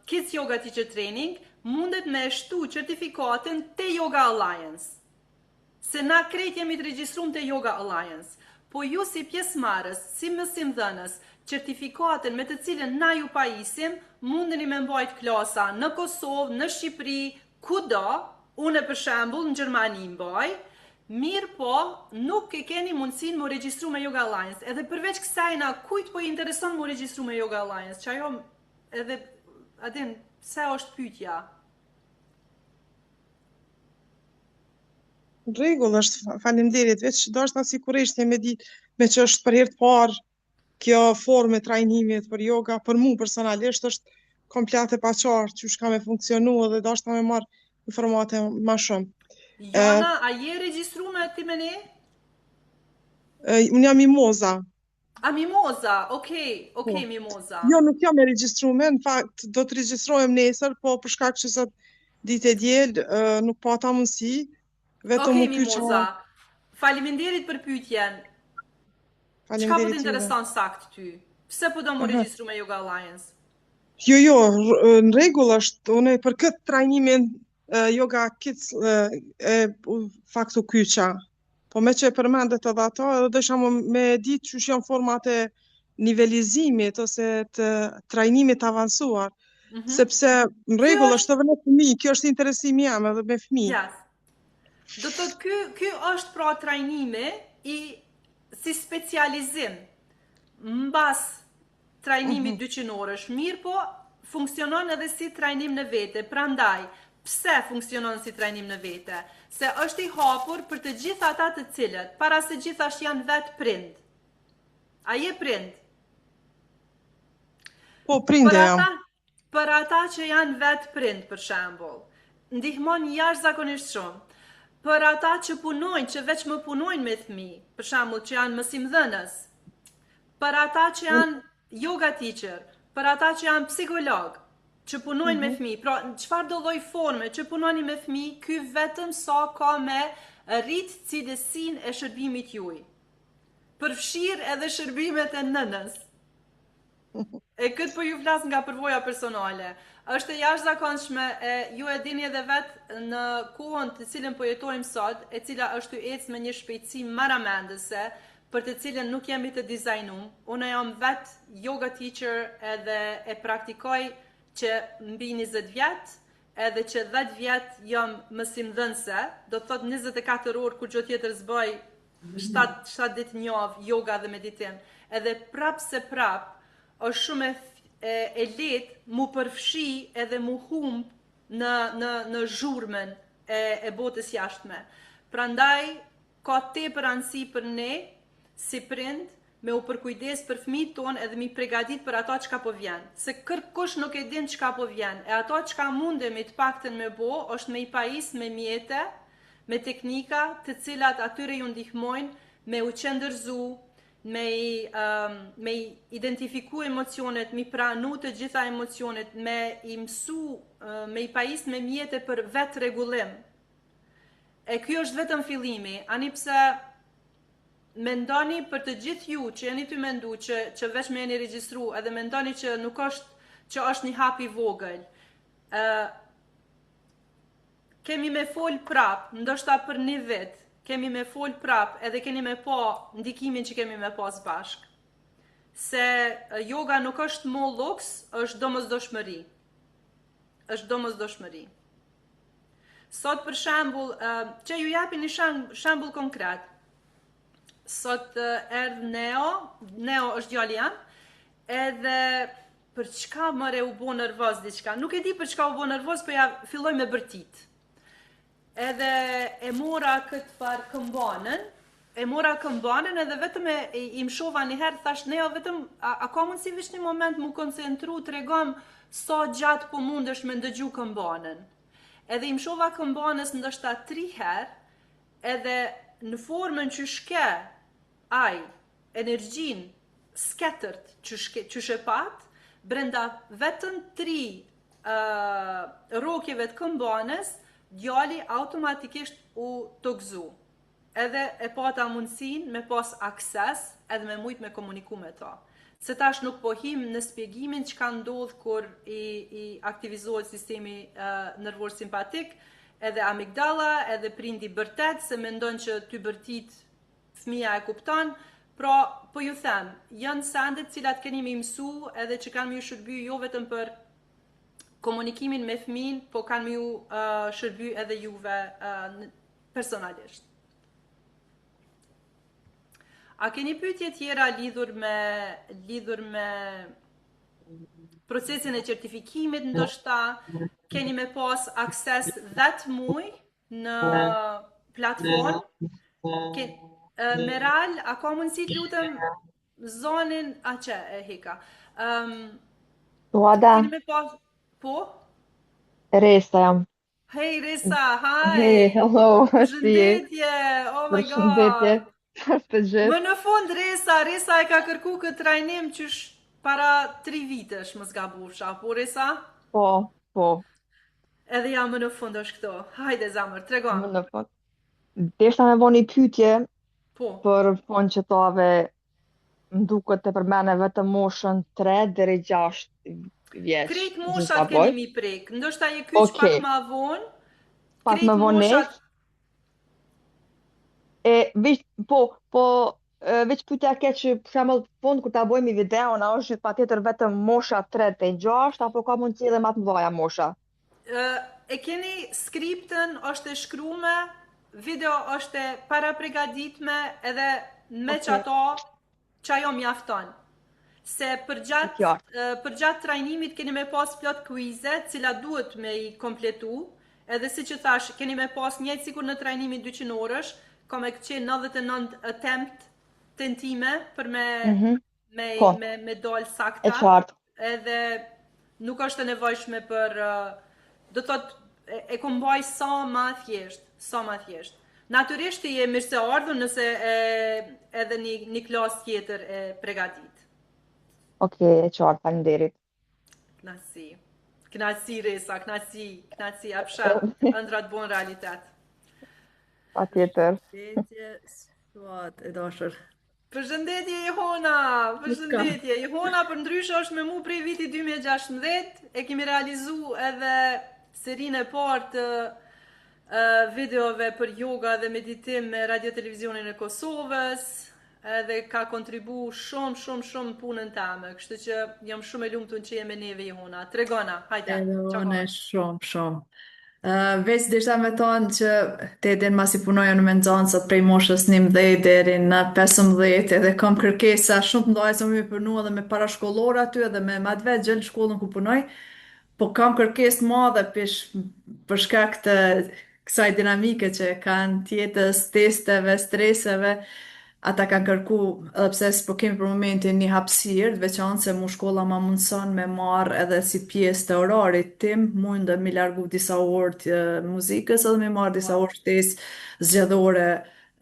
Kids Yoga Teacher Training, mundet me shtu certifikatin te Yoga Alliance. Se na krejt jemi të regjistrum te Yoga Alliance. Po ju si pjesëmarrës, si mësimdhënës, certifikatin me të cilën na ju pajisim, mundeni me mbajt klasa në Kosovë, në Shqipëri, kudo, une për shembull në Gjermani mbaj, mirë po, nuk e keni mundësin më regjistru me Yoga Alliance. Edhe përveç kësajna, kujt po i intereson më regjistru me Yoga Alliance, që ajo edhe, adin, se është pyetja? Rregull është, faleminderit, veç do është sigurisht me ditë me që është për herë të parë kjo formë e trajnimit për yoga, për mu personalisht është komplet e paqartë që shka me funksionu dhe do është me marrë informate ma shumë. Jana, a je regjistruar ti me ne? Unë jam Mimoza. A Mimoza, okej, Mimoza. Jo, nuk jam e regjistruar, në fakt do të regjistrohem nesër, po për shkak që sot ditë e diel nuk pata mundësi. Vetëm Okej, u pyqa. Mimoza. Faleminderit për pyetjen. Çka po të Faleminderit juve. intereson sakt ty? Pse po do mu regjistru me Yoga Alliance? Jo, në rregull është, unë për këtë trajnimin Yoga Kids faktu kyqa. Po me që e përmendet edhe ato, edhe dësha me ditë që janë format e nivelizimit ose të trajnimit avansuar. Sepse në rregull është edhe me fëmijë, kjo është interesimi jam edhe me fëmijë. Yes. Do të thotë ky është pra trajnimi si specializim mbas trajnimit 200 orësh, mirë po funksionon edhe si trajnim në vete. Prandaj, pse funksionon si trajnim në vete? Se është i hapur për të gjitha ata të cilët, para se gjithashtu janë vetë prind. A je prind? Po, prinde jam. Për ata që janë vetë prind, për shembull, ndihmon jashtëzakonisht shumë. Për ata që punojnë, që veç më punojnë me fëmijë, për shembull që janë mësimdhënës, për ata që janë yoga teacher, për ata që janë psikolog, që punojnë me fëmijë, pra çfarë do lloj forme që punoni me fëmijë, ky vetëm sa ka me rrit cilësinë e shërbimit juaj. Përfshir edhe shërbimet e nënës. E këtë po ju flas nga përvoja personale. Është e jashtëzakonshme, ju e dini edhe vetë në kohën të cilën po jetojmë sot, e cila është të ecë me një shpejtësi maramendëse, për të cilën nuk jemi të dizajnuar. Unë jam vetë yoga teacher edhe e praktikoj që mbi 20 vjet, edhe që 10 vjet jam mësimdhënëse, do të thotë 24 orë kur gjë tjetër s'bëj, 7 ditë në javë yoga dhe meditim. Edhe prap se prap është shumë e lehtë mu përfshi edhe mu humb në zhurmën e botës jashtme. Prandaj ka tepër rëndësi për ne si prind me u përkujdes për fëmijët tonë edhe mi përgatit për ato çka po vjen. Se kërkush nuk e din çka po vjen. E ato çka mundemi të paktën me bo është me i pajis me mjete, me teknika të cilat atyre ju ndihmojnë me u qëndërzu, me identifiku emocionet, me pranu të gjitha emocionet, me i mësu, me i pajis me mjete për vetë regullim. E kjo është vetëm fillimi, ani pse mendoni për të gjithë ju që jeni të mendu që veç me jeni regjistru, edhe mendoni që nuk është që është një hap i vogël. Kemi me fol prap, ndoshta për një vit, kemi me fol prap edhe keni me pa ndikimin që kemi me pas bashk. Se yoga nuk është mo luks, është domosdoshmëri. Është domosdoshmëri. Sot për shembull, që ju japi një shembull konkret. Sot erdhë Neo është djali jam, edhe për çka mëre u bo nervoz diçka. Nuk e di për çka u bo nervoz, po ja filloj me bërtit. Edhe e mora këtë par këmbanën, edhe vetëm i më shova njëherë, thash Neo, vetëm, a ka mundësi vish një moment mu koncentru, të regam sa gjatë po mundesh me ndëgju këmbanën. Edhe i më shova këmbanës ndoshta 3 herë, edhe në formën që shke, energjin sketërt që shëpat, brenda vetëm 3 rokjeve të këmbanës, djali automatikisht u të gëzu. Edhe e pata mundësin me pas akses edhe me mujt me komuniku me ta. Se tash nuk po him në spjegimin që ka ndodhë kur i aktivizohet sistemi nervor simpatik, edhe amigdala, edhe prindi bërtet, se mendon që ty bërtit fëmija e kupton, pra po ju them, janë sandet cilat keni me mësu edhe që kanë me ju shërby jo vetëm për komunikimin me fëmin, po kanë me ju shërby edhe juve personalisht. A keni pyetje tjera lidhur me procesin e certifikimit, ndoshta keni me pas akses 10 muaj në platform. Meral, a ka mundësi të lutem zonin e heka. Ada. Keni me pas po? Resa jam. Hey Resa, hi. Hey, hello. Përshëndetje. Oh my god. Më në fund Resa e ka kërku këtë trajnim që para 3 vitesh më zgabusha, po Resa? Po. Edhe ja më në fund është këto. Hajde zamër, tregon. Më në fund. Deshta me bo një pyetje Po. për fond që thove më duket të përmene vetëm moshën 3 deri 6 vjeç. Krejt Nëse moshat gaboj. keni mi prek. Ndoshta je kyç Okej. pak ma vonë. Pak Krejt më vonë moshat. veç veç pyetja ke që për shembull fond kur ta bëjmë videon, a është patjetër vetëm mosha 3 te 6 apo ka mundësi edhe më të mëdha mosha? E keni skriptën, është e shkrume, video është e para pregaditme edhe me që ato që ajo mjafton. Se për gjatë trajnimit keni me pas plot quizet, cilat duhet me i kompletu, edhe si që thash, keni me pas njëjtë sikur në trajnimin 200 orësh, ka me qenë 99 attempt tentime për me dal sakta. E qartë. Edhe nuk është e nevojshme për do thot e kombaj sa ma thjesht. Natyrisht i e mirë se ardhur nëse edhe një klasë tjetër e pregadit. Okej, e qartë, faleminderit. Knasi Resa, knasi apshat, ëndrat bon realitet. Patjetër. E dashur. Përshëndetje Ihona, përshëndetje. Ihona për ndryshe është me mu prej viti 2016, e kemi realizu edhe serinë e parë të videove për yoga dhe meditim me Radio Televizionin e Kosovës, edhe ka kontribu shumë punën tame, kështu që jam shumë e lumtur që jemi neve Ihona. Tregona, hajde. Unë shumë. Veç dishta me thonë që te din masi punoja në menxansat prej moshës 11 deri në 15 edhe kam kërkesa shumë të mëdha se më punu edhe me parashkollor aty edhe me madhve gjën shkollën ku punoj, po kam kërkesë të madhe për shkak të kësaj dinamike që kanë tjetës, testeve, streseve. Ata kanë kërku, edhe pse s'po kemi për momentin një hapësirë, veçantë se mu shkolla ma mundson me marrë edhe si pjesë të orarit tim, mundë me largu disa orë të muzikës edhe me marrë disa orë shtesë zgjedhore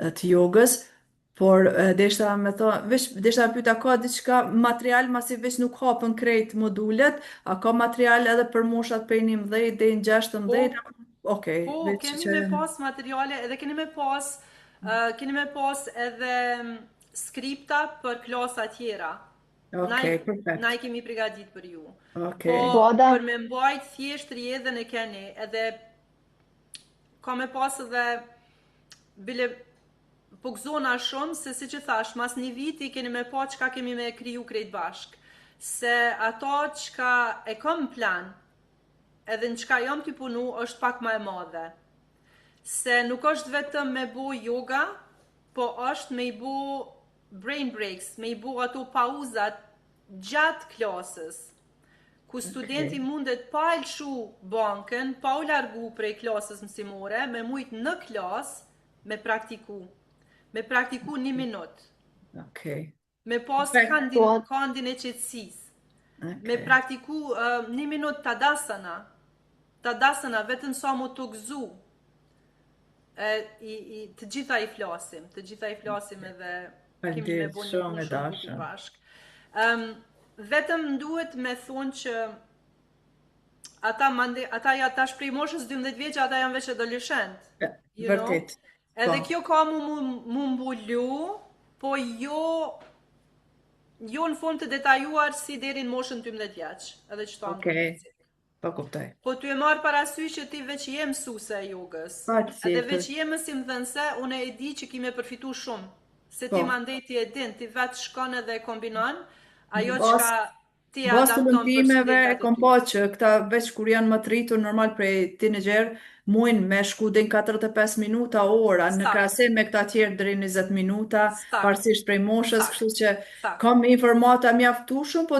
të jogës, por deshta me thonë, deshta me pyeta ka diçka material, masi veç nuk hapën krejt modulet, a ka material edhe për moshat prej 11 deri në 16? Okej, Po, kemi me pas materiale edhe keni me pas edhe skripta për klasa tjera. Okej, perfekt. Na i kemi pregadit për ju. Okej. Po, për me mbajt thjesht rjedhën e keni, edhe ka me pas edhe bile po gëzona shumë, se si që thash, mas një viti keni me pa qka kemi me kriju krejt bashk. Se ato qka e kam plan, edhe në qka jam t'i punu, është pak ma e madhe. Se nuk është vetëm me bo yoga, po është me i bo brain breaks, me i bo ato pauzat gjatë klasës, ku studenti mundet pa e lëshu bankën, pa u largu prej klasës mësimore, me mujt në klasë, me praktiku. Me praktiku 1 minut. Me pas kandin e qetësis. Me praktiku 1 minut tadasana. Tadasana vetëm sa mu të gëzu. Të gjitha i flasim edhe kemi me bo një punë shumë bashk. Vetëm duhet me thonë që ata shprej moshës 12 vjeqë, ata janë veç adoleshent. Vërtet. Edhe kjo ka mu mbullu, po jo në fund të detajuar si deri në moshën 12 vjeqë. Edhe që ta më po kuptoj. Po ty e marrë parasysh që ti veç je mësuese e jogës. Edhe veç je mësimdhënëse, unë e di që kime përfitu shumë. Se ti mandej ti e din, ti vetë shkon edhe kombinon, ajo që ti adapton për studentimeve, kom po që këta veç kur janë më të rritur, normal prej teenager, mujnë me shku din 45 minuta ora, në krahasim me këta tjerë deri 20 minuta, parsisht prej moshës, kështu që kam informata mjaftueshëm, po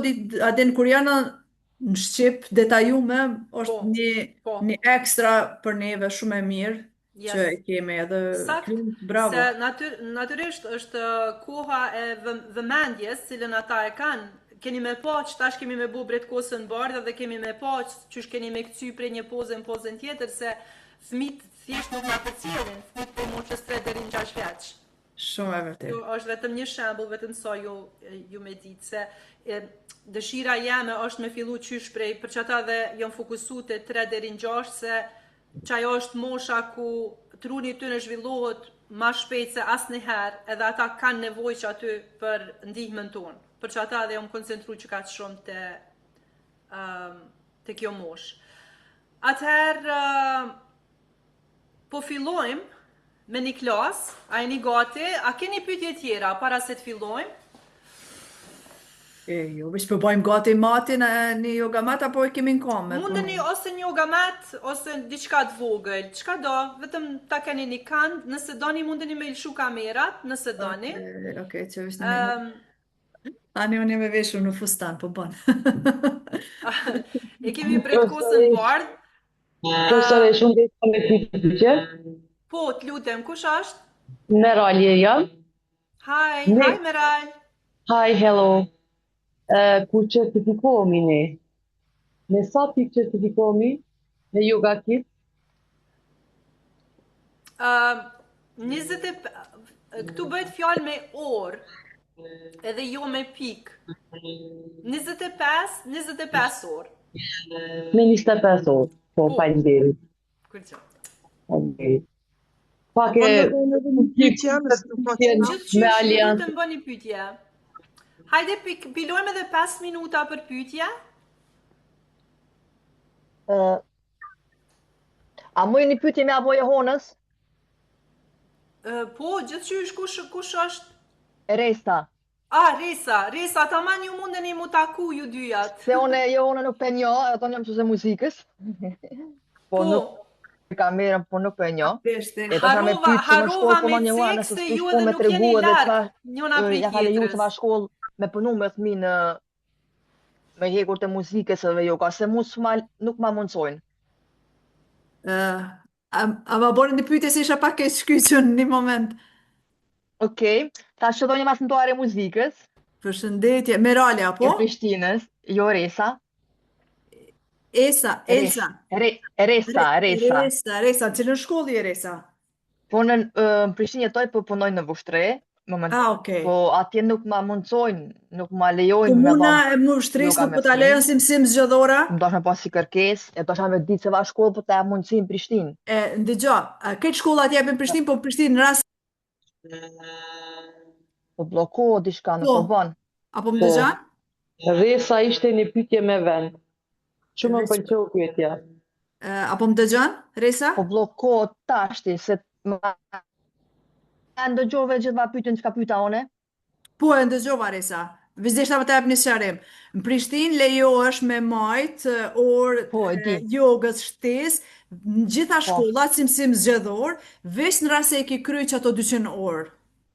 adin kur janë në Shqip, detajume, është një ekstra për neve shumë e mirë, që e kemi edhe bravo. Se natyrisht është koha e vëmendjes, cilën ata e kanë, keni me pa që tash kemi me bu bretkosën bardhë dhe kemi me pa që keni me këcy prej një pozën tjetër, se fëmit thjesht nuk nga përcjelin, fëmit për moshës 3 deri në 6 vjeç. Shumë e vërtet. Është vetëm një shembull, vetëm sa ju me ditë, se dëshira jeme është me fillu qysh prej, për që ata dhe jam fokusu të 3 deri në 6, se që ajo është mosha ku truni ty në zhvillohet ma shpejt se asnjëherë, edhe ata kanë nevojë që aty për ndihmën tonë. Për që ata dhe jam koncentru që ka të shumë të kjo mosh. Atëherë, po fillojmë me një klasë, a e një gati, a keni pyetje tjera para se të fillojmë? Jo, veç përbojmë gati matin një yogamat, apo e kemi në kamë? Mundeni ose një yogamat, ose diçka të vogël, çka do, vetëm ta keni një kënd, nëse doni mundeni me lëshu kamerat, nëse doni. Okej, që veç në Ani unë me veshu në fustan, po bon. E kemi bretkosën bardh. Profesore, shumë dhe me pyetje. Po, të lutem, kush është? Meralje jam. Hi, Meral. Hi, hello. Kur certifikohemi ne? Me sa pikë certifikohemi me Yoga Kids? Këtu bëhet fjalë me orë, edhe jo me pikë. 25 orë. Me 25 orë. Po, faleminderit. Kërgjë. Faleminderit. Pak e Gjithçysh, lutem bëni pyetje. Hajde pilojmë edhe 5 minuta për pyetje. A më një pyetje me apo Johonës? Po, gjithçysh, kush është? Resa. Resa, tamam ju mundeni mu taku ju dyjat. Se unë Johona nuk për njo, ato jam qëse muzikës. Po nuk kamerën, po nuk për njo. Harova me cek se ju edhe nuk jeni lartë njona prej tjetërës. Ja ka leju të va shkollë me punu me thmi në me hekur të muzikës edhe yoga, se nuk ma mundsojnë. A ma bërë një pyetje se isha pak e shkyqën një moment. Okej, ta shëdoj një mas mëtuare muzikës. Përshëndetje, Meralja, po? E Prishtinës, jo Resa. Elsa. Resa, në cilën shkolli e Resa? Po në Prishtinë jetoj, po punoj në Vushtre. Okej. Po atje nuk ma mundsojnë, nuk ma lejojnë me dhëmë. Komuna e Vushtrisë nuk po ta lejon si mësim zgjedhore? Më doshme pas si kërkesë, e doshme me ditë se va shkollë, po ta mundësi në Prishtinë. Ndëgjo, këtë shkollat jepin Prishtinë, po Prishtinë në rast Po bllokohet diçka, nuk po bën. Apo më dëgjon? Resa ishte një pyetje me vend. Shumë më pëlqeu pyetja. Apo më dëgjon, Resa? Po bllokohet tashti se ndëgjove gjitha pyetjen çka pyeta une? Po e ndëgjova Resa. Vizishta më të jap një sqarim. Në Prishtinë lejohesh me majt orë jogës shtesë në gjitha shkollat si mësim zgjedhor, veç në rast se e ke kryer që ato 200 orë.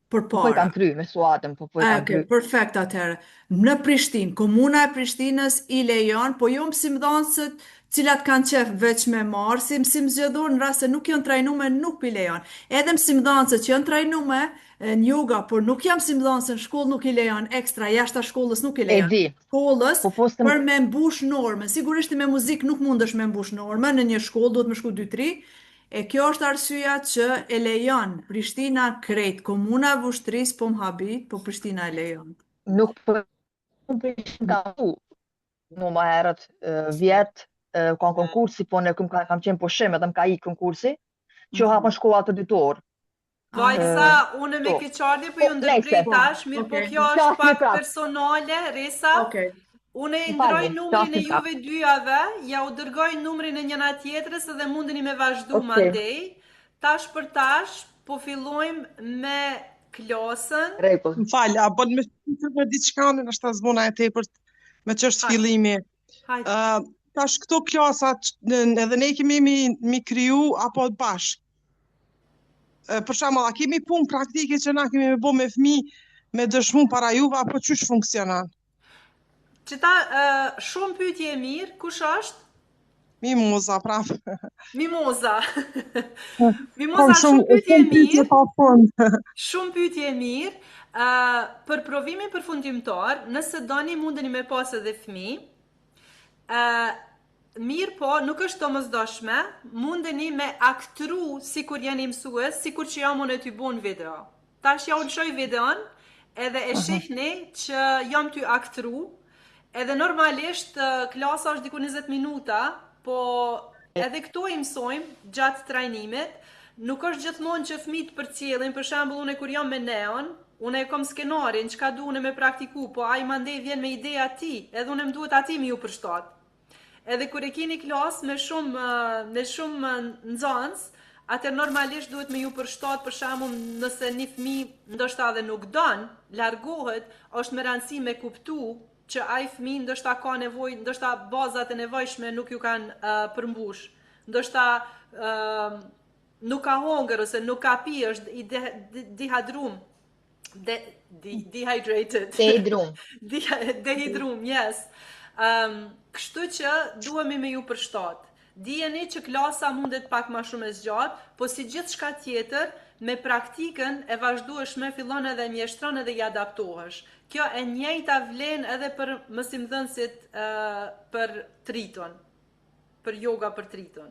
Po e kam kry, me suatën, po e kam kry. Perfekt atëherë. Në Prishtinë, komuna e Prishtinës i lejon, po jo mësimdhënësët cilat kanë qef veç me marë, si mësim zgjedhor në rast se nuk janë trajnume, nuk pi lejon. Edhe mësimdhënësët që janë trajnume në yoga, por nuk janë mësimdhënësë në shkollë, nuk i lejon ekstra, jashta shkollës nuk i lejon. Shkollës, për me mbush normën. Sigurisht me muzikë nuk mundesh me mbush normën, në një shkollë duhet me shku 2-3. E kjo është arsyeja që e lejon Prishtina krejt, komuna e Vushtrisë po më habit, po Prishtina e lejon. Nuk për Prishtina në ma herët vjetë, ka konkursi, po ne kam qenë pushim, edhe më ka i konkursi, që hapën shkolla të 2 orë. Vajsa, unë me keqardje, po ju ndërgrej tash, mirë po kjo është pak personale, Resa. Unë e ndroj numrin e juve dyjave, ja u dërgoj numrin e njëna tjetrës edhe mundeni me vazhdu mandej. Tash për tash, po fillojmë me klasën. Më falë, a bën me të diçka në është të zbona e tepërt me që është fillimi. Tash këto klasat, edhe ne kemi mi kryu apo bashkë. Për shembull, a kemi punë praktike që na kemi me bo me fëmijë me dëshmu para juve, apo çysh funksionon? Qëta shumë pyetje e mirë, kush është? Mimoza, prapë. Mimoza. Mimoza, shumë pyetje e mirë. Shumë pyetje e mirë. Për provimin përfundimtar, nëse doni mundeni me pas edhe fëmijë. Mirë po, nuk është domosdoshme, mundeni me aktru si kur jeni mësues, si kur që jam unë e ty bon video. Tash ja unë shoj videon, edhe e shihni që jam ty aktru, edhe normalisht klasa është diku 20 minuta, po edhe këto i mësojmë gjatë trajnimit, nuk është gjithmonë që fëmijët përcjellin, për shembull unë kur jam me Neon, unë e kom skenarin, çka du unë me praktiku, po ai mandej vjen me ide ati, edhe unë më duhet ati me ju përshtat. Edhe kur e keni klas me shumë nxënës, atë normalisht duhet me ju përshtat, për shembull, nëse një fëmijë ndoshta edhe nuk don, largohet, është me rëndësi me kuptu që ai fëmijë ndoshta ka nevojë, ndoshta bazat e nevojshme nuk ju kanë përmbush. Ndoshta nuk ka hongër ose nuk ka pi, është i dehidrum. Dehydrated. Dehidrum, yes. Kështu që duhemi me ju përshtat. Dijeni që klasa mundet pak ma shumë e zgjatë, po si gjithë shka tjetër, me praktikën e vazhdueshme fillon edhe mjeshtron edhe i adaptohesh. Kjo e njëjta vlen edhe për mësimdhënësit për triton, për yoga për triton.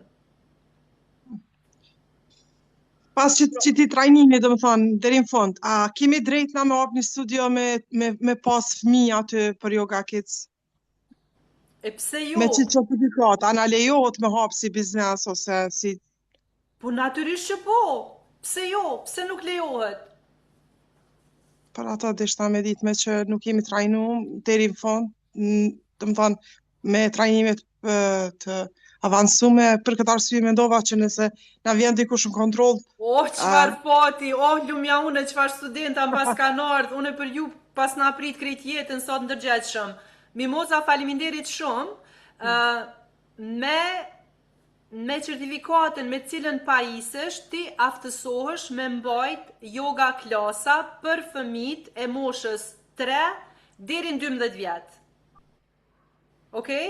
Pas që ti trajnimi, do më thonë, deri në fund, a kemi drejt na me hap një studio me pas fëmijë aty për Yoga Kids? E pse jo? Me që certifikat, a na lejohet me hap si biznes ose si... Po natyrisht që po, pse jo, pse nuk lejohet? Për ata deshta me ditë me që nuk kemi trajnu deri në fund, do më thonë, me trajnimet të avansume, për këtë arsye mendova që nëse na vjen dikush në kontroll. Çfarë fati, lumja unë, çfarë studenta pas kanë ardhur, unë për ju pas na prit krejt jetën sot ndërgjegjshëm. Mimoza, faleminderit shumë. Me certifikatën me cilën pajisesh, ti aftësohesh me mbajt yoga klasa për fëmijët e moshës 3 deri në 12 vjet. Okej?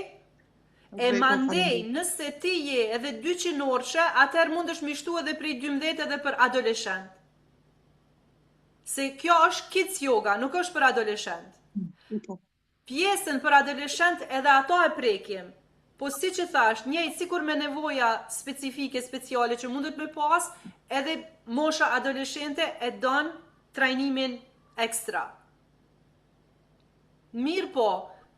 E mandej, nëse ti je edhe 200 orëshe, atëherë mundesh me shtu edhe prej 12 edhe për adoleshent. Se kjo është kids yoga, nuk është për adoleshent. Pjesën për adoleshent edhe ato e prekim. Po si që thash, njëjtë sikur me nevoja specifike, speciale që mundet me pas, edhe mosha adoleshente e don trajnimin ekstra. Mirë po,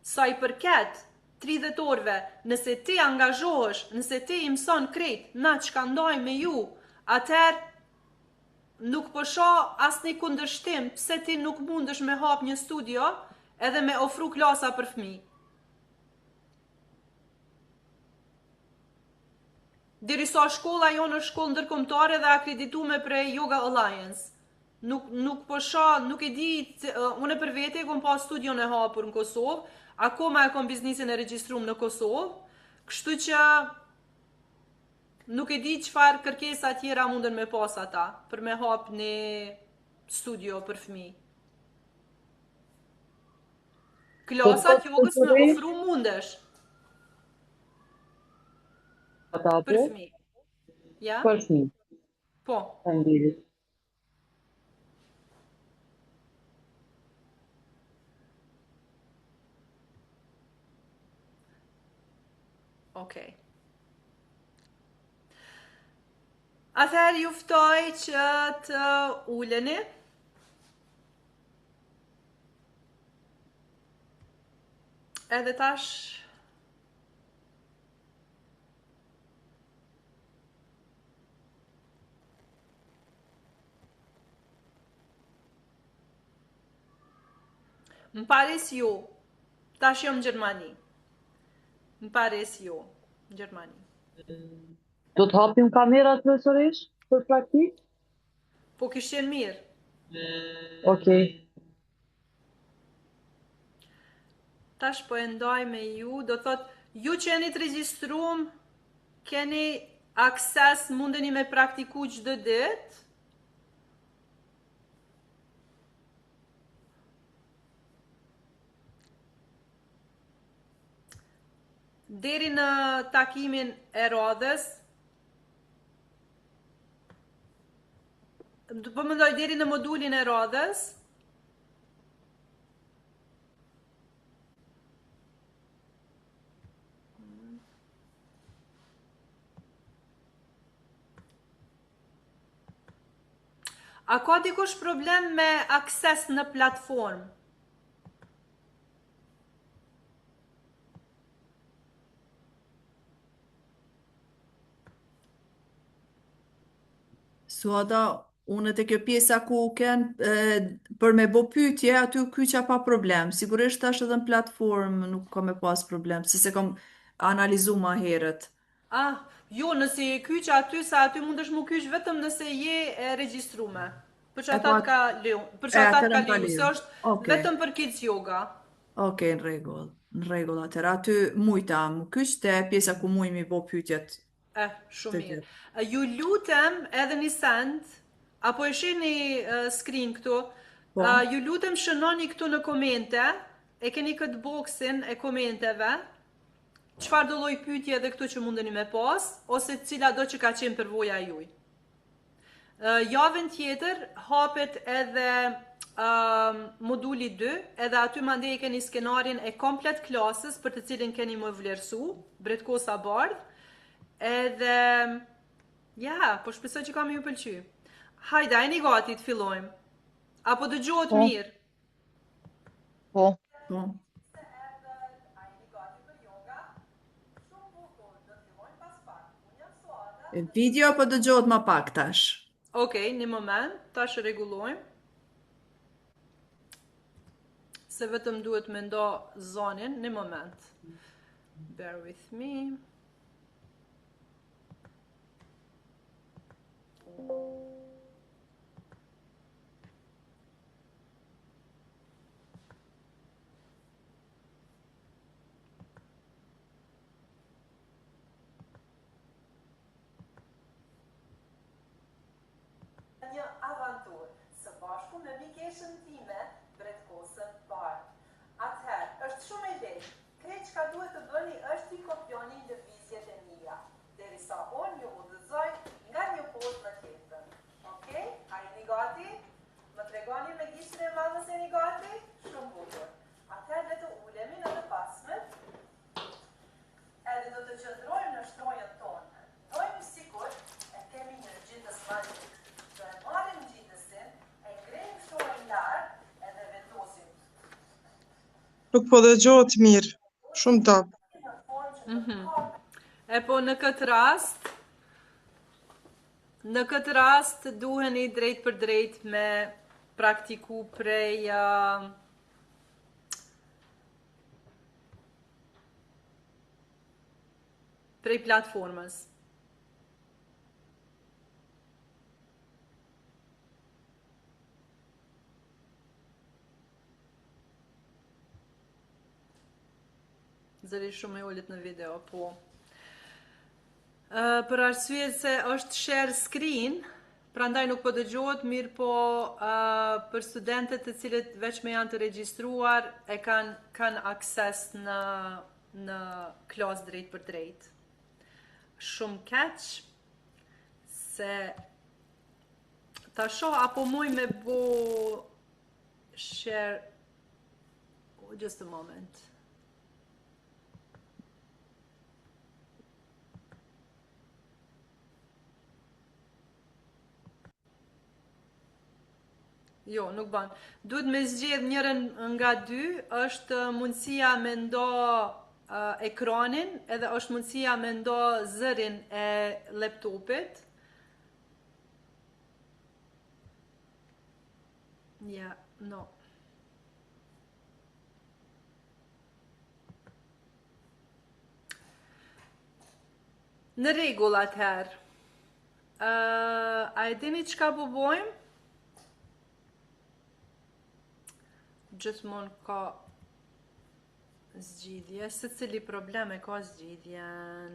sa i përket 30 orëve, nëse ti angazhohesh, nëse ti i mëson krejt, na që ka ndaj me ju, atëherë nuk po shoh asnjë kundërshtim pse ti nuk mundesh me hap një studio edhe me ofru klasa për fëmijë. Derisa shkolla jonë është shkollë ndërkombëtare dhe akreditume prej Yoga Alliance. Nuk po shoh, nuk e di, unë për vete kom pas studion e hapur në Kosovë, akoma e kom biznisin e regjistruar në Kosovë, kështu që nuk e di çfarë kërkesa tjera munden me pas ata për me hap një studio për fëmijë. Klasat jogës me ofru mundesh. Ata për fëmijë. Ja? Për fëmijë. Po. Faleminderit. Okej. Atëherë ju ftoj që të uleni. Edhe tash më pares ju, tash jam në Gjermani. Më pares ju, në Gjermani. Do të hapim kamerat profesorish për praktik? Po kishin mirë. Okej. Tash po e ndaj me ju, do thot, ju që jeni të regjistruar, keni akses, mundeni me praktiku çdo ditë. Deri në takimin e radhës, po mendoj deri në modulin e radhës, a ka dikush problem me akses në platformë? Suada, unë te kjo pjesa ku për me bo pyetje, aty kyqa pa problem. Sigurisht është edhe në platformë, nuk ka me pas problem, se kam analizu ma herët. Jo, nëse je kyç aty, sa aty mundesh mu kyç vetëm nëse je e regjistrume. Për që ata ka leu, se është vetëm për kids yoga. Okej, në rregull atëherë. Aty mujta më kyç te pjesa ku muj mi bo pyetjet. Shumë mirë. Ju lutem edhe një send, apo e shihni screen këtu, ju lutem shënoni këtu në komente, e keni këtë boksin e komenteve, çfarë do lloj pyetje edhe këtu që mundeni me pas, ose cila do që ka qenë përvoja juaj. Javën tjetër hapet edhe moduli 2, edhe aty mandej keni skenarin e komplet klasës për të cilin keni më vlerësu, Bretkosa Bardh, edhe, po shpresoj që kam ju pëlqy. Hajde, e një gati të fillojmë. Apo dëgjohet mirë? Po. Video apo dëgjohet ma pak tash? Okej, një moment, tash e rregullojmë. Se vetëm duhet me ndo zonin, një moment. Bear with me. Një avantur së bashku me mikeshën time, Bretkosën Bardh. Atëherë, është shumë e lehtë. Krejt çka duhet të bëni është t'i kopjoni lëvizjet e mia, derisa unë ju udhëzoj nga një pozë në tjetrën. Okej? A jeni gati? Më tregoni me gishtin e madh se jeni gati? Shumë bukur. Atëherë le të ulemi në të pasmet. Edhe do të qëndrojmë në shtrojën tonë. Dojmë sikur e kemi një gjitës magjik. Do e marrim gjitësin, e ngrejmë shtrojën larg, edhe vendosim. Nuk po dëgjohet mirë, shumë top. E po në këtë rast duheni drejt për drejt me praktiku prej platformës. Zëri shumë e ullit në video, po. Për arsye se është share screen, prandaj nuk po dëgjohet mirë, po për studentët të cilët veç me janë të regjistruar, e kanë akses në klasë drejt për drejt. Shumë keq, se ta shoh apo muj me bo share, just a moment. Jo, nuk ban. Duhet me zgjedh njërën nga dy, është mundësia me ndo ekranin, edhe është mundësia me ndo zërin e laptopit. No. Në rregull atëherë. A e dini çka po bojmë? Gjithmonë ka zgjidhje, se cili probleme ka zgjidhjen.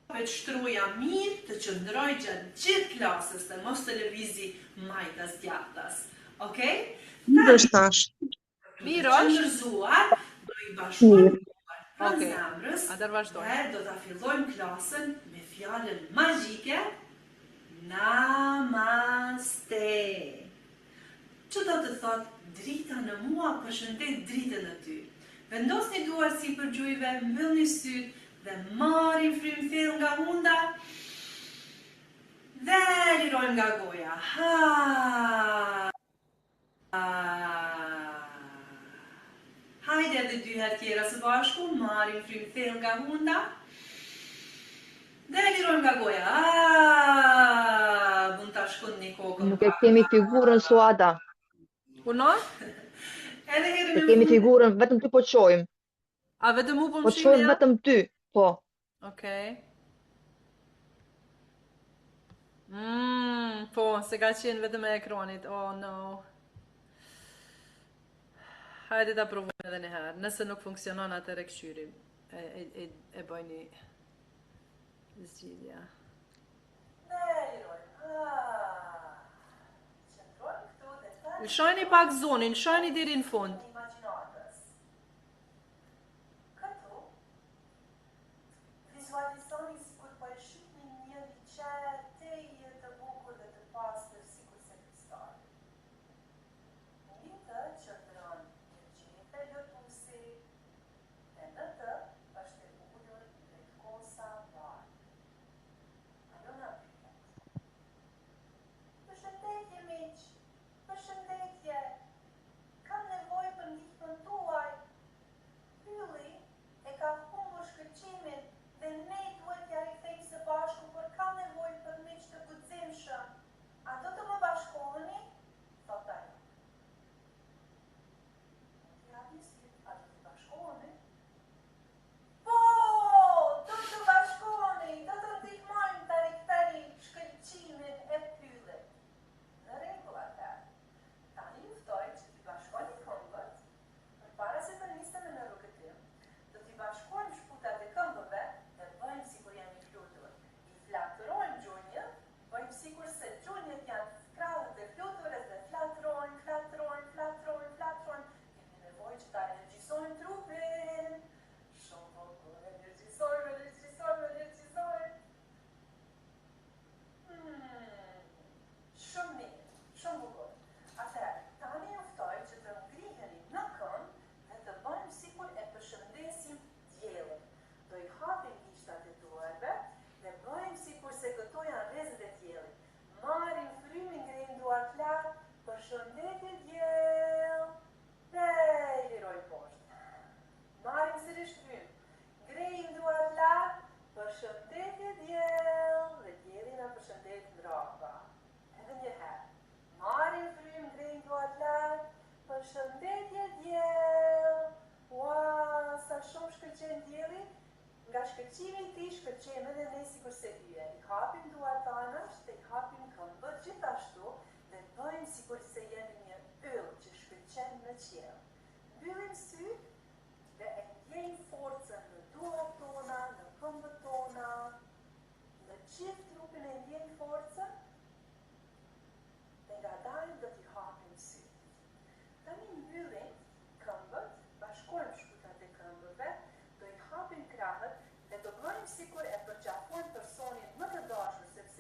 Me shtruja mirë të qëndroj gjatë gjithë klasës të mos të lëvizi majtas djathtas. Okej? Mirë është tash. Mirë është? Qëndërzuar, do i bashkuar për zemrës, dhe do të fillojmë klasën me fjalën magjike Namaste. Që do të thot, drita në mua përshëndet dritën në ty. Vendosni duart sipër gjujve, mbyllni syt dhe marrim frym thellë nga hunda dhe lirojmë nga goja. Hajde Hajde edhe 2 herë tjera së bashku, marrim frym thellë nga hunda. Dhe lirojmë nga goja. Mund ta shkundni kokën. Nuk e kemi figurën Suada. Puno? Edhe herën E kemi figurën, vetëm ty po qojmë. A vetëm u po Po qojmë vetëm ty, po. Okej. Po, se ka qenë vetëm e ekranit. Oh no. Hajde ta provojmë edhe një herë. Nëse nuk funksionon atëherë këshyrim. E bëjni zgjidhja. Lëshojni pak zonin, lëshojni deri në fund. Vizualizoni sikur po e shihni njëri qete të bukur dhe të pastër sikur se kristali. Një të qëndron qefe lëtusi, e në të është e ullur drejt kosa varë. Ajo nga pyet. Përshëndetje miq, përshëndetje. Kam nevojë për ndihmën tuaj. Ylli e ka humbur shkëlqimin dhe ne duhet t'ja rikthejmë së bashku, por ka nevojë për miq të guximshëm. A do të më bashkoheni? Thot ajo. Ja nisi, a do të bashkoheni? Po, do të bashkoheni, do të ndihmojmë ta rikthejmë shkëlqimin e Yllit. Në rregull atëherë. Tani ju ftoj që t'i bashkoni këmbët, përpara se të nisemi në rrugëtim. Do t'i bashkojmë shputat e këmbëve dhe bëjmë sikur jemi flutur. I flatërojmë gjunjët, bëjmë sikur se gjunjët janë krahët e fluturës dhe flatërojmë. Kemi nevojë që ta energjisojmë trupin. Shumë bukur, energjisojmë. Shumë mirë, shumë bukur. Atëherë, tani ju ftoj që të ngriheni në këmbë dhe të bëjmë sikur e përshëndesim diellin. Do i hapim gishtat e duarve dhe bëjmë sikur se këto janë rrezet e diellit. Marrim frymin, ngrihim duart lart, përshëndetje diell. Dhe i lirojmë poshtë. Marrim sërish frym, ngrihim duart lart, përshëndetje diell, dhe dielli na përshëndet mbrapa. Edhe një herë. Marrim frym, ngrihim duart lart, përshëndetje diell. Ua, sa shumë shkëlqen dielli. Nga shkëlqimi i tij shkëlqejmë edhe ne sikur se hyje. I hapim duart anash dhe i hapim këmbët gjithashtu dhe bëjmë sikur se jemi një yll që shkëlqen në qiell. Mbyllim syt dhe e ndjejmë forcën në duart tona, në këmbët tona, në gjithë trupin e ndjejmë forcën dhe ngadalë do t'i hapim syt. Tani mbyllim këmbët, bashkojmë shputat e këmbëve, do i hapim krahët dhe do bëjmë sikur e përqafojmë personin më të dashur, sepse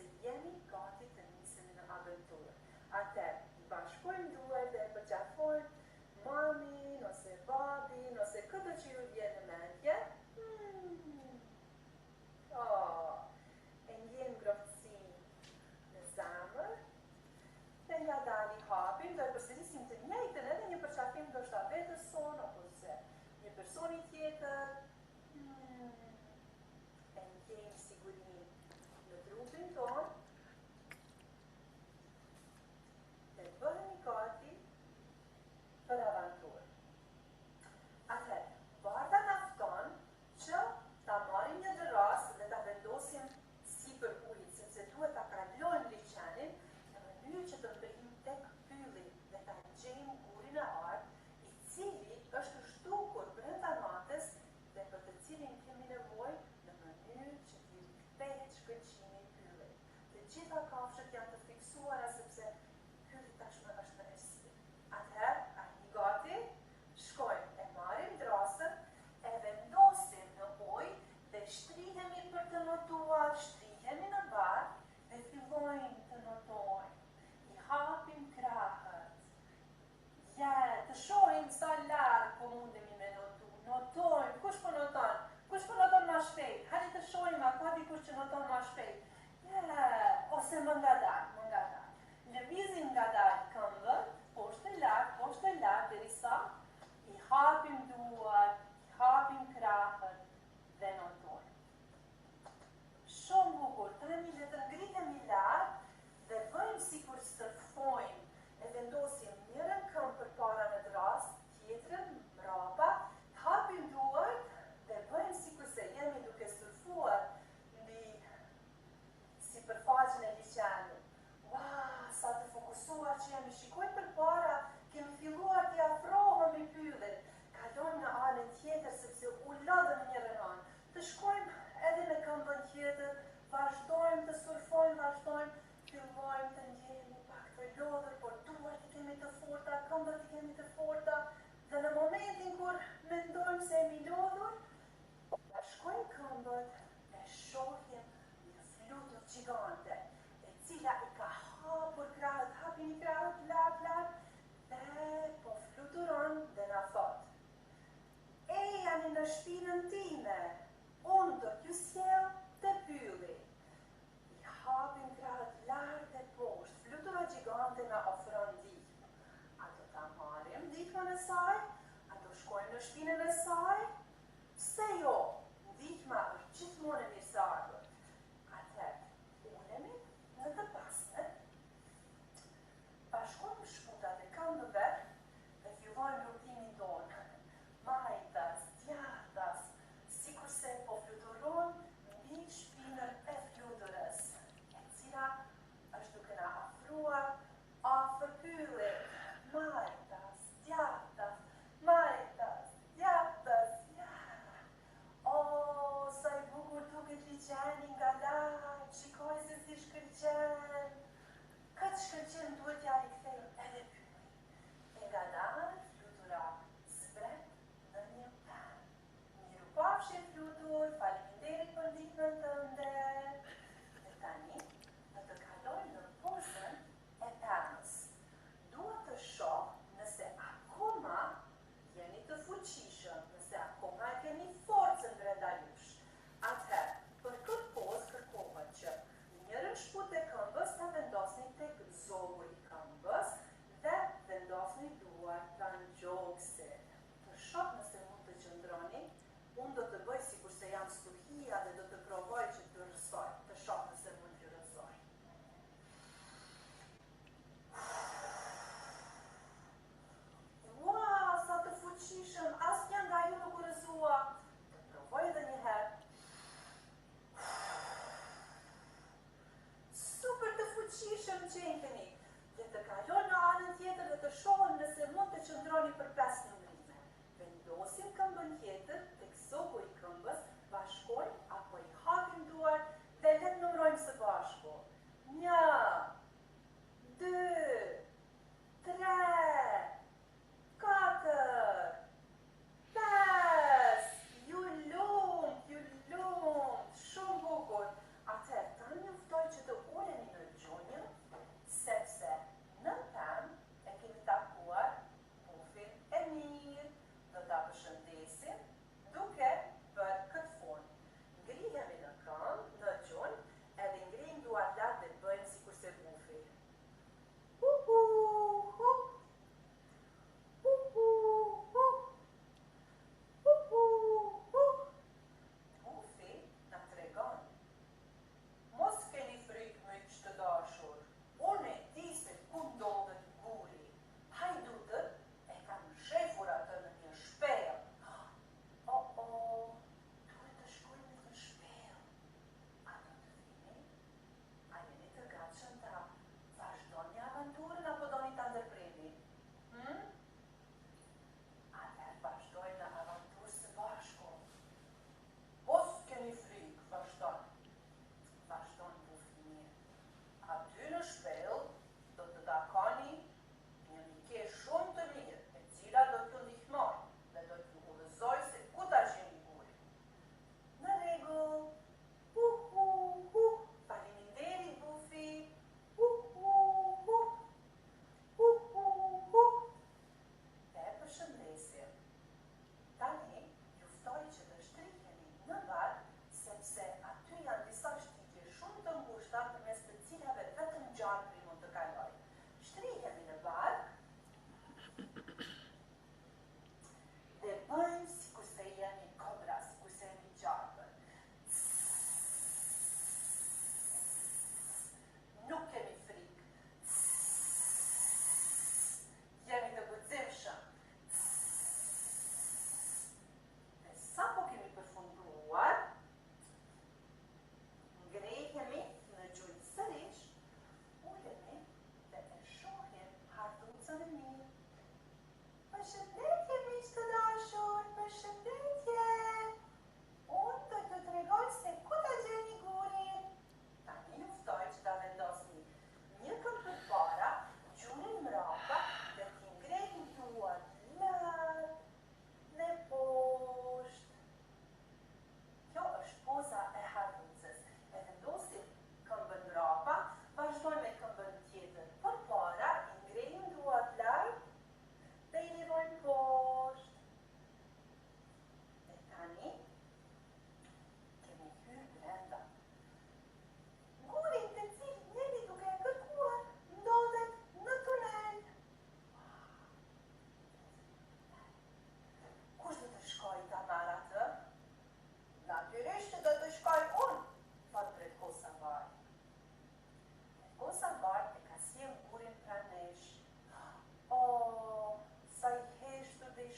shpinën e saj, pse jo? Ndihma është gjithmonë e mirëseardhur. Atëherë, ulemi në të pasmet, bashkojmë shputat e këmbëve dhe fillojmë rutimin tonë. Majtas, djathtas, sikurse po fluturon mbi shpinën e fluturës, e cila është duke na afruar afër pyllit. Majtas, djathtas, majtas, djathtas.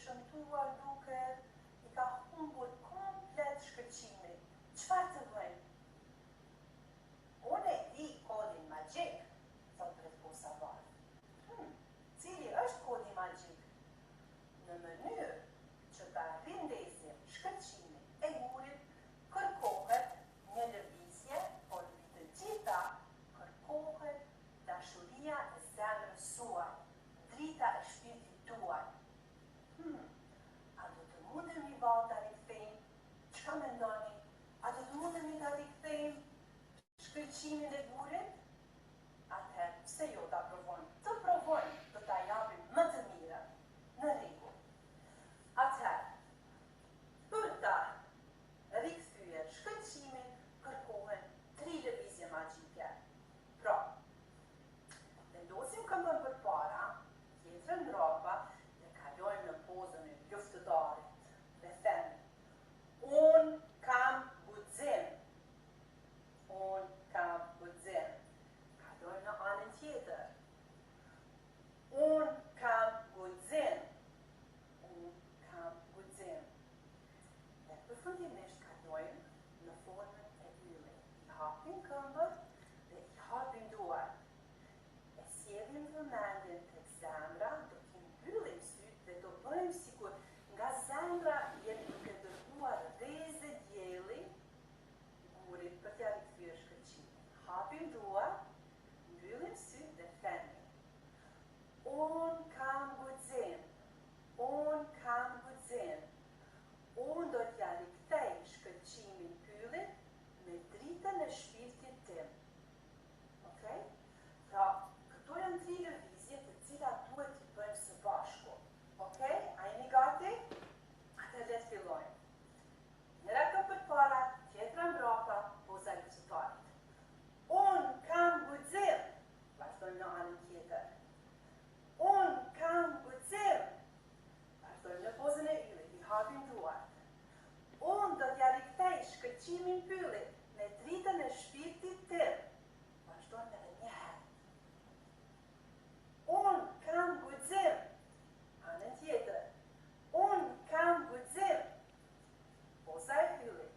shëmtuar duke I ka humbur komplet shkëlqimin. Çfarë të bëjmë? Unë e di kodin magjik, thot Bretkosa Bardh. Cili është kodi magjik? Në mënyrë që ta rindesim shkëlqimin e gurit, kërkohet një lëvizje, por mbi të gjitha kërkohet dashuria e zemrës suaj, drita e shpirtit tuaj. A do të mundemi vallë ta rikthejmë? Çka mendoni? A do të mundemi ta rikthejmë shkëlqimin e gurit? Atëherë, pse jo ta provojmë? Të provojmë, do ta japim më të mirën. Në rregull. Atëherë, për ta rikthyer shkëlqimin, kërkohen 3 lëvizje magjike. Pra, vendosim këmbën përpara, tjetrën mbrapa dhe kalojmë në pozën e luftëtarit. Dhe themi: unë kam guxim. Unë kam guxim. Kalojmë në anën tjetër. Unë kam guxim. Unë kam guxim. Dhe përfundimisht kalojmë në formën e yllit. I hapim këmbën dhe I hapim duart. E sjellim vëmendjen tek zemra, do t'i mbyllim syt dhe do bëjmë sikur nga zemra jenë duke dërguar rreze dielli gurit për t'ia rikthyer shkëlqimin. Hapim duart, mbyllim syt dhe themi: unë kam guxim. Unë kam guxim. Unë do t'ja rikthej shkëlqimin pyllit me dritën e shpirtit tim. Okej? Pra, këto janë 3 lëvizje të cilat duhet t'i bëjmë së bashku. Okej? A jeni gati? Atëherë le të fillojmë. Njëra këmbë përpara, tjetra mbrapa, poza e luftëtarit. Unë kam guxim. Vazhdojmë në anën tjetër. Unë kam guxim. Vazhdojmë në pozën e yllit, I hapim duart. Unë do t'ja rikthej shkëlqimin pyllit me dritën e shpirtit tim. Vazhdojmë edhe një herë. Unë kam guxim. Anën tjetër. Unë kam guxim. Poza e yllit.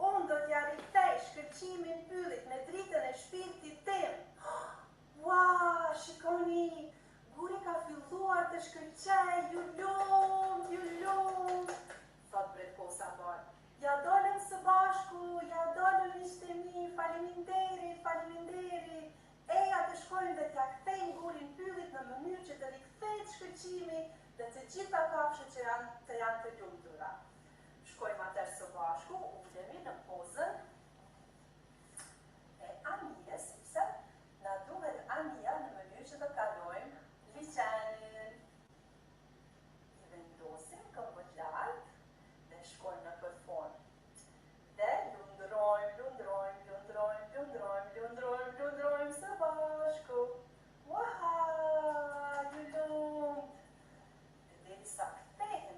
Unë do t'ja rikthej shkëlqimin pyllit me dritën e shpirtit tim. Ua, shikoni, guri ka filluar të shkëlqej, ju lumt, thot Bretkosa Bardh. Ja dolëm së bashku, ja dolëm miqtë mi, faleminderit. Eja të shkojmë dhe t'ja kthejmë gurin pyllit në mënyrë që të rikthehet shkëlqimi dhe të gjitha kafshët që janë të lumtura. Shkojmë atëherë së bashku, ulemi në pozën e anijes, sepse na duhet anija në mënyrë që të kalojmë liçenin. I vendosim këmbët lart dhe shkojmë në përfond. Dhe lundrojmë së bashku. Ua, ju lumt. Derisa kthehet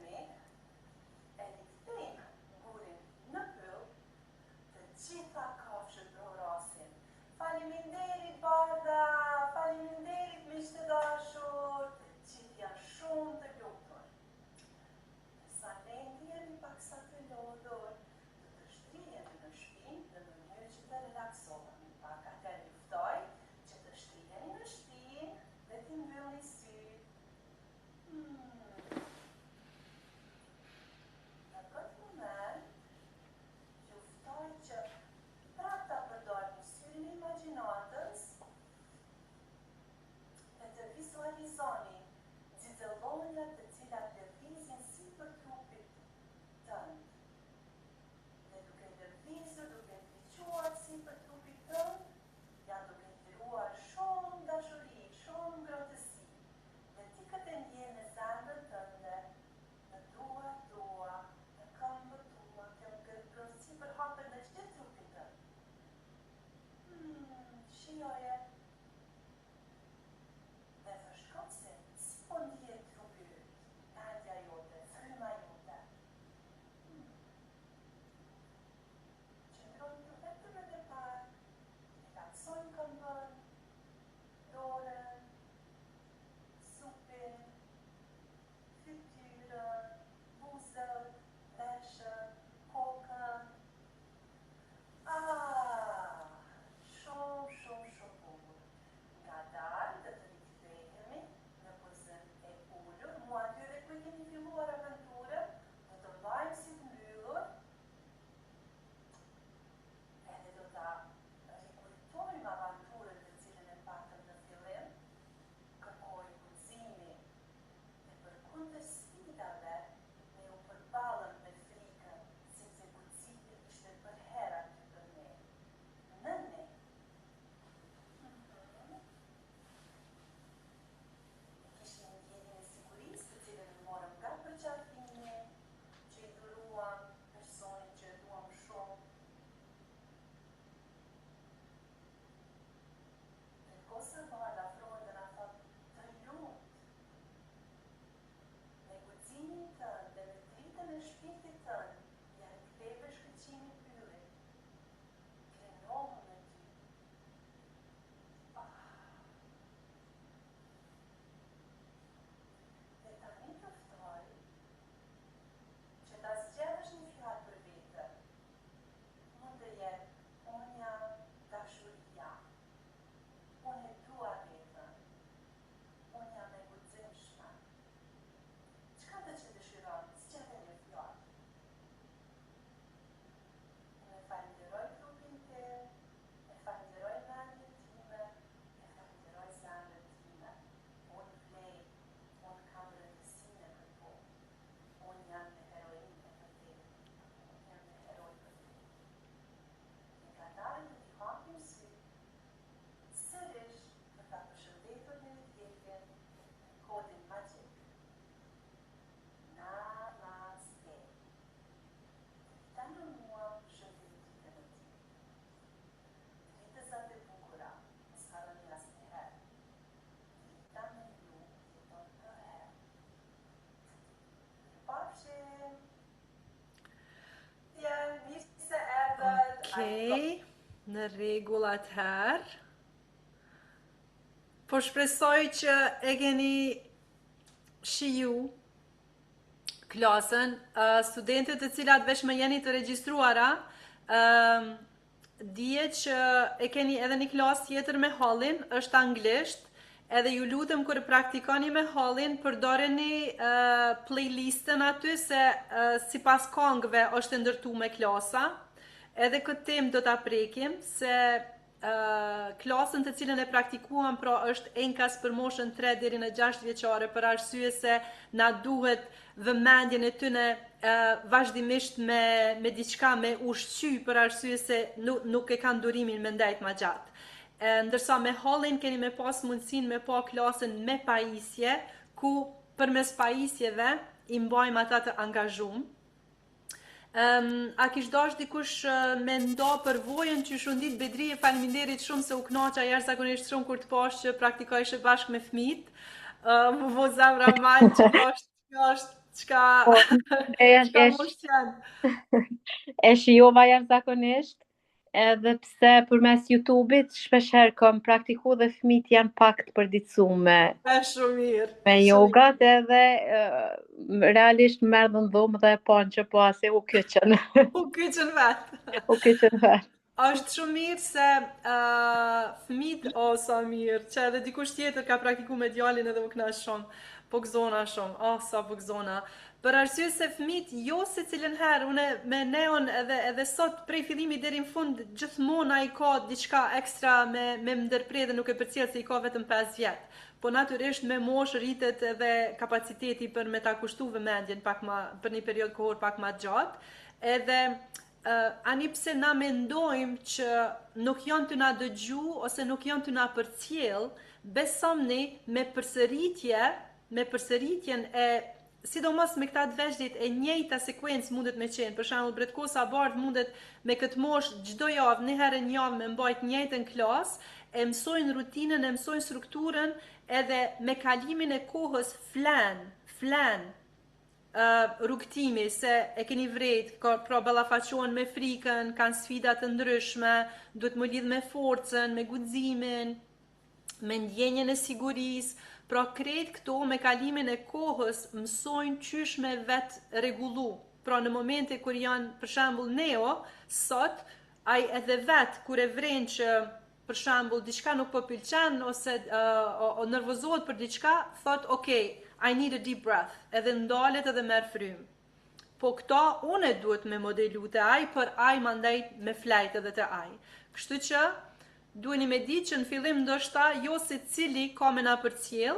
Në rregull atëherë. Po shpresoj që e keni shiju klasën, studentët të cilat veç më jeni të regjistruara, dije që e keni edhe një klasë tjetër me hallin, është anglisht, edhe ju lutem kur praktikoni me hallin, përdoreni playlistën aty se sipas këngëve është ndërtu me klasa, edhe këtë temë do ta prekim se klasën të cilën e praktikuam pra është enkas për moshën 3 deri në 6 vjeçare për arsye se na duhet vëmendjen e tyne vazhdimisht me diçka me ushqy për arsye se nuk e kanë durimin me ndajt ma gjatë. Ndërsa me hallin keni me pas mundësin me pa klasën me pajisje, ku përmes pajisjeve i mbajmë ata të angazhum. A kish dash dikush me nda përvojën që shundit Bedrije, faleminderit shumë se u knaqa jashtëzakonisht shumë kur të pash që praktikojshe bashkë me fëmijët. Më vo zemra mal që është çka E shijova jashtëzakonisht, edhe pse përmes YouTube-it shpeshherë kam praktikuar dhe fëmijët janë pak të përditësuar shumë mirë. Me jogat edhe realisht merrën dhomë dhe e panë që po ase u kyçën. U kyçën vetë. U kyçën vetë. Është shumë mirë se fëmijët, sa mirë, që edhe dikush tjetër ka praktikuar me djalin edhe u kënaq shumë. Po gëzona shumë, sa po gëzona. Për arsye se fëmijët jo se cilën herë, une me Neon edhe sot prej fillimi deri në fund gjithmonë ai ka diçka ekstra me ndërprer dhe nuk e përcjell se i ka vetëm 5 vjet. Po natyrisht me moshë rritet edhe kapaciteti për me ta kushtu vëmendjen për një periudhë kohor pak më gjatë. Edhe ani pse na mendojmë që nuk janë të na dëgju ose nuk janë të na përcjell, besomni me përsëritjen e sidomos me këta të veçlit e njëjta sekuencë mundet me qenë. Për shembull, Bretkosa Bardh mundet me këtë moshë çdo javë, një herë në javë me mbajt njëjtën klasë, e mësojnë rutinën, e mësojnë strukturën, edhe me kalimin e kohës flan rrugtimi, se e keni vrejt, pra ballafaqohen me frikën, kanë sfida të ndryshme, duhet më lidh me forcën, me guximin, me ndjenjen e sigurisë. Pra krejt këto me kalimin e kohës mësojnë qysh me vetë rregullu. Pra në momente kur janë, për shembull Neo, sot, ai edhe vetë kur e vren që për shembull diçka nuk po pëlqen ose nervozohet për diçka, thot okay, I need a deep breath, edhe ndalet edhe merr frym. Po këta unë duhet me modelu të ai, për ai mandaj me flajt edhe të ai. Kështu që duheni me ditë që në fillim ndoshta jo se cili ka me na përcjell,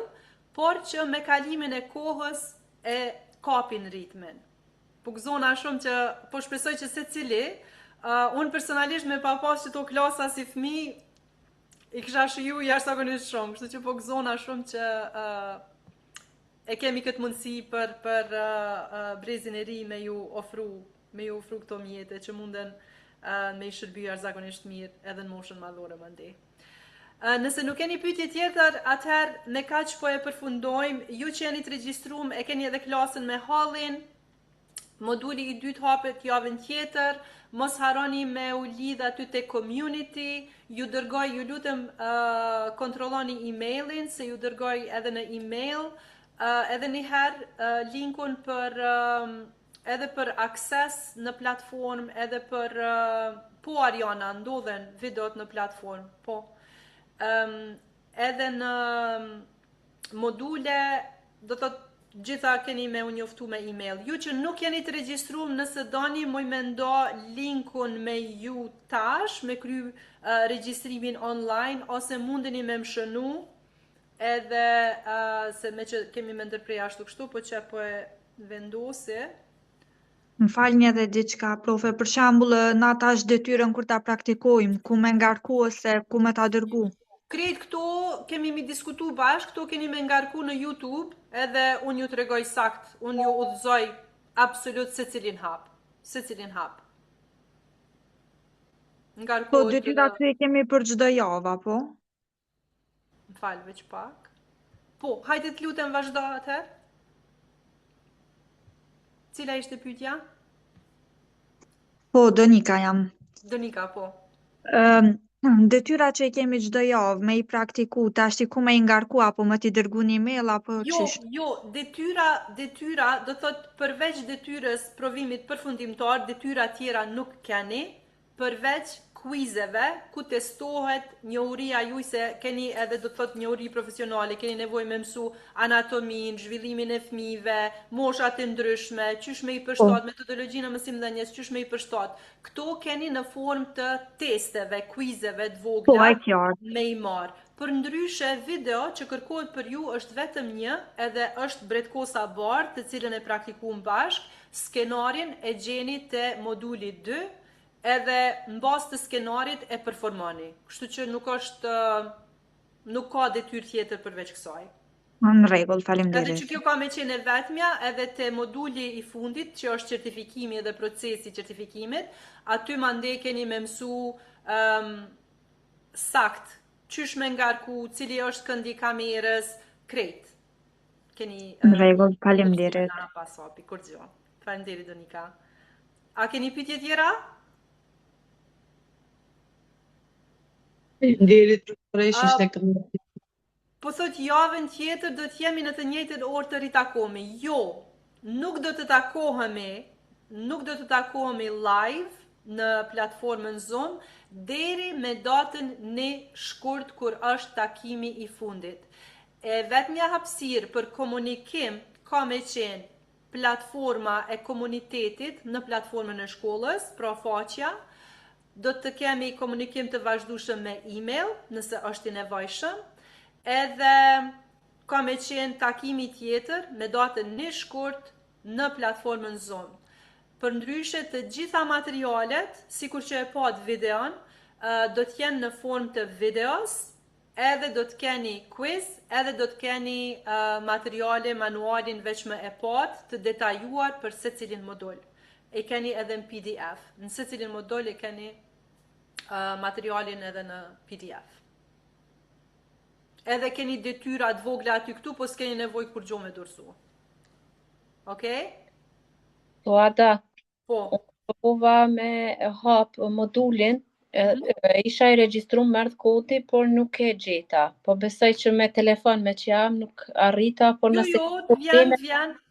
por që me kalimin e kohës e kapin ritmin. Po gëzona shumë që po shpresoj që secili, unë personalisht me pa pas që to klasa si fëmijë i kisha shiju jashtëzakonisht shumë, kështu që po gëzona shumë që e kemi këtë mundësi për brezin e ri me ju ofru këto mjete që munden me i shërby jashtëzakonisht mirë edhe në moshën madhore mandej. Nëse nuk keni pyetje tjetër, atëherë me kaq po e përfundojmë. Ju që jeni të regjistruar, e keni edhe klasën me hallin. Moduli i dytë hapet javën tjetër. Mos harroni me u lidh aty te community. Ju lutem kontrolloni emailin, se ju dërgoj edhe në email. Edhe një herë linkun edhe për akses në platform, edhe për po Ariana, ndodhen videot në platform, po. Edhe në module, do të gjitha keni me u njoftu me email. Ju që nuk jeni të regjistruar, nëse doni moj me ndo linkun me ju tash, me kry regjistrimin online, ose mundeni me më shënu, edhe se me që kemi me ndërprej ashtu kështu, po që po e vendosi. Më falni edhe diçka, profe, për shembull, na tash detyrën kur ta praktikojmë, ku me ngarku ose ku me ta dërgu? Krejt këto kemi mi diskutu bashkë, këto keni me ngarku në YouTube, edhe unë ju të regoj sakt, unë ju udhëzoj absolut se cilin hap. Po, detyrat që kemi për çdo javë, po? Më falë veç pak. Po, hajde të lutem vazhdo atëherë. Cila ishte pyetja? Po, Donika jam. Donika, po. Detyra që i kemi çdo javë, me i praktiku, tash ku me i ngarku, apo më t'i dërgu një mail, apo qysh? Jo, detyra do thot përveç detyrës provimit përfundimtar, detyra tjera nuk keni, përveç quizeve ku testohet njohuria juaj, se keni edhe do thot njohuri profesionale, keni nevojë me mësu anatomin, zhvillimin e fëmijëve, moshat e ndryshme, qysh me i përshtat, metodologjinë e mësimdhënies, qysh me i përshtat. Këto keni në formë të testeve, quizeve të vogla e qartë. me i marë. Për ndryshe, video që kërkohet për ju është vetëm një, edhe është Bretkosa Bardh, të cilën e praktikuam bashk, skenarin e gjeni te moduli 2, edhe në bazë të skenarit e performani. Kështu që nuk ka detyrë tjetër përveç kësaj. Në rregull, Edhe faleminderit. që kjo ka me qenë e vetmja, edhe te moduli i fundit, që është certifikimi edhe procesi i certifikimit, aty mande keni me mësu sakt, qysh me ngarku, cili është këndi kamerës, krejt. Keni Në rregull, faleminderit. na pas hapi, kur gjë. Faleminderit Donika. A keni pyetje tjera? Faleminderit profesoresh, ishte këndshëm. Po thot javën tjetër do të jemi në të njëjtën orë të ritakohemi. Jo, nuk do të takohemi live në platformën Zoom deri me datën 1 shkurt kur është takimi i fundit. E vetmja hapësirë për komunikim ka me qenë platforma e komunitetit në platformën e shkollës, pra faqja. Do të kemi komunikim të vazhdueshëm me email, nëse është i nevojshëm. Edhe ka me qenë takimi tjetër me datën 1 shkurt në platformën Zoom. Për ndryshe të gjitha materialet, sikur që e pat videon, do të jenë në formë të videos, edhe do të keni quiz, edhe do të keni materiale, manualin veç më e pat të detajuar për secilin modul. E keni edhe në PDF. Në secilin modul e keni materialin edhe në PDF. Edhe keni detyra të vogla aty këtu, po s'keni nevojë kur gjo me dorësu. Okej? Po Ada, Po. provova me hap modulin, isha i regjistrum merdh kodi, por nuk e gjeta. Po besoj që me telefon me që jam nuk arrita, por nëse Vjen,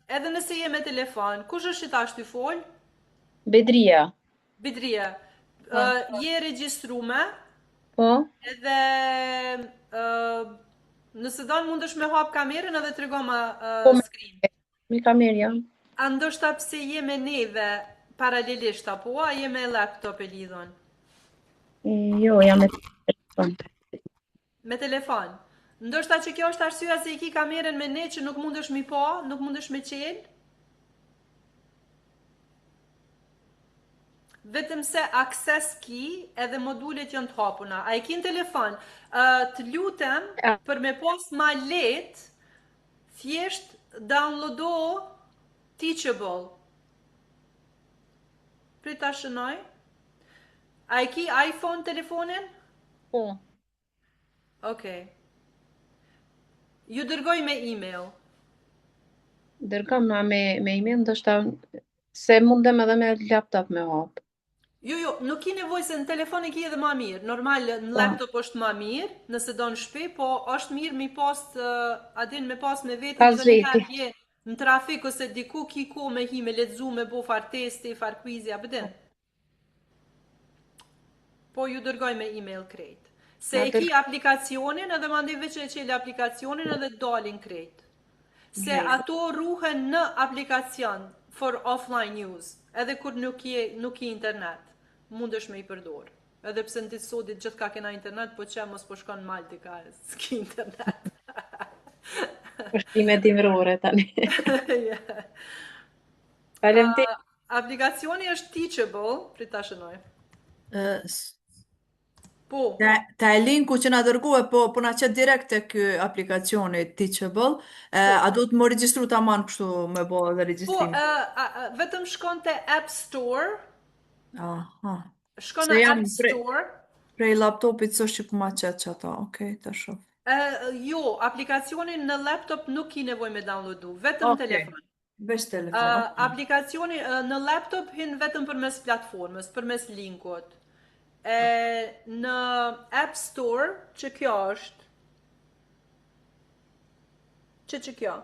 edhe nëse je me telefon. Kush është që tash ty fol? Bedria. Bedria. Je regjistrume, Po, edhe nëse don mundesh me hap kamerën edhe t'rregoj screen. me kamerë jam. A ndoshta pse je me neve paralelisht, apo a je me laptop e lidhun? Jo, jam me telefon. Me telefon. Ndoshta që kjo është arsyeja se i ki kamerën me ne që nuk mundesh mi pa, nuk mundesh me qel? Vetëm se access key edhe modulet janë të hapuna. A i ki në telefon? Të lutem, për me pas ma let, thjesht downloado Teachable. Prita shënoj. A i ki iPhone telefonin? Po. Okej. Ju dërgoj me email. Dërgam me email, ndoshta se mundem edhe me laptop me hap. Jo, nuk ki nevojë se në telefon e ki edhe ma mirë. Normal, në laptop është ma mirë, nëse do në shpi, po është mirë mi pas, adin me pas me vetë, dhe njëherë je në trafik, ose diku ki ko me hi, me letëzu, me bo far testi, far quizi, a bëdin. Po ju dërgoj me email krejt. Se e ki aplikacionin, edhe mandi veç e qeli aplikacionin edhe dalin krejt. Se ato ruhen në aplikacion for offline use, edhe kur nuk i internet. Mundesh me i përdor. Edhe pse në ditë sotit gjithë ka kena internet, po që mos po shkon Malti ka s'ki internet. Pushtime dimrore tani. Aplikacioni është Teachable, prita shënoj. Po. Te linku që na dërgove, po na qet direkt te ky aplikacioni Teachable, a do të më regjistru tamam kështu me bo edhe regjistrim? Po, vetëm shkon te App Store. Aha. Shkon në App Store. Prej laptopit s'është që po ma qet që ata, okej, të shoh. Jo, aplikacionin në laptop nuk ki nevoj me downloadu, vetëm telefon. Veç telefon. Aplikacioni në laptop hin vetëm përmes platformës, përmes linkut. Në App Store, që kjo është? Që kjo?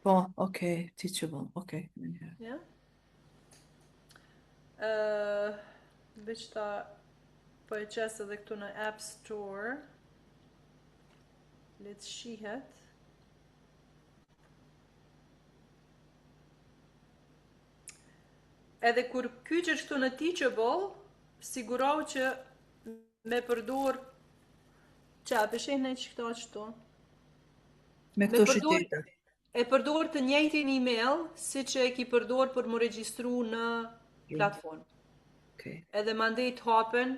Po, okay, teachable, okay. Ja? Veç ta po e qes edhe këtu në App Store. Letë shihet. Edhe kur kyqesh këtu në Teachable, sigurohu që me përdor qa, pëshehne që këta qëto. Me këto shqitete. E përdor të njëjtin email, si që e ki përdor për më regjistru në platform. Okay. Edhe mandej të hapen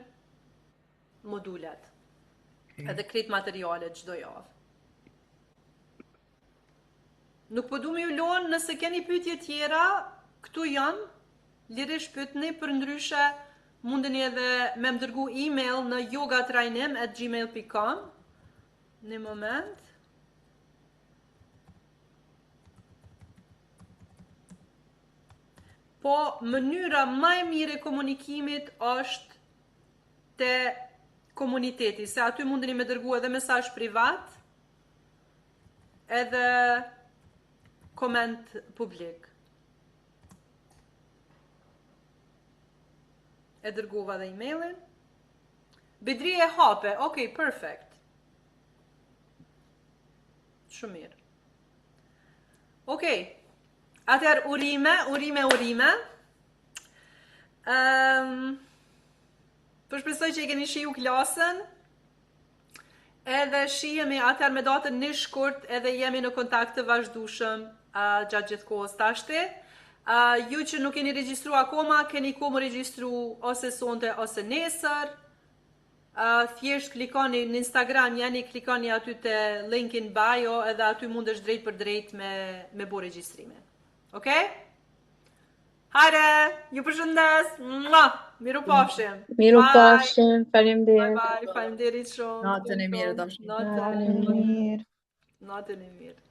modulet. Okay. Edhe krejt materialet çdo javë. Nuk po du me ju lonë, nëse keni pyetje tjera, këtu janë, lirisht pyetni, për ndryshe mundeni edhe me më dërgu email në yogatrainim@gmail.com. Në moment. Po, mënyra më e mirë e komunikimit është te komuniteti, se aty mundeni me dërgu edhe mesazh privat, edhe koment publik. E dërguva dhe emailin. Bedri e hape, okay, perfect. Shumë mirë. Okay. Atëherë urime. Përshpresoj që e keni shiju klasën. Edhe shihemi atëherë me datën një shkurt, edhe jemi në kontakt të vazhdueshëm gjatë gjithë kohës tashti. Ju që nuk keni regjistru akoma, keni ku më regjistru ose sonte ose nesër. Thjesht klikoni në Instagram, klikoni aty te linkin bio, edhe aty mundesh drejt për drejt me bo regjistrime. Okay? Hajde, ju përshëndes. Miru pafshim. Miru pafshim, faleminderit. Bye, faleminderit shumë. Natën e mirë, dashur. Natën e mirë.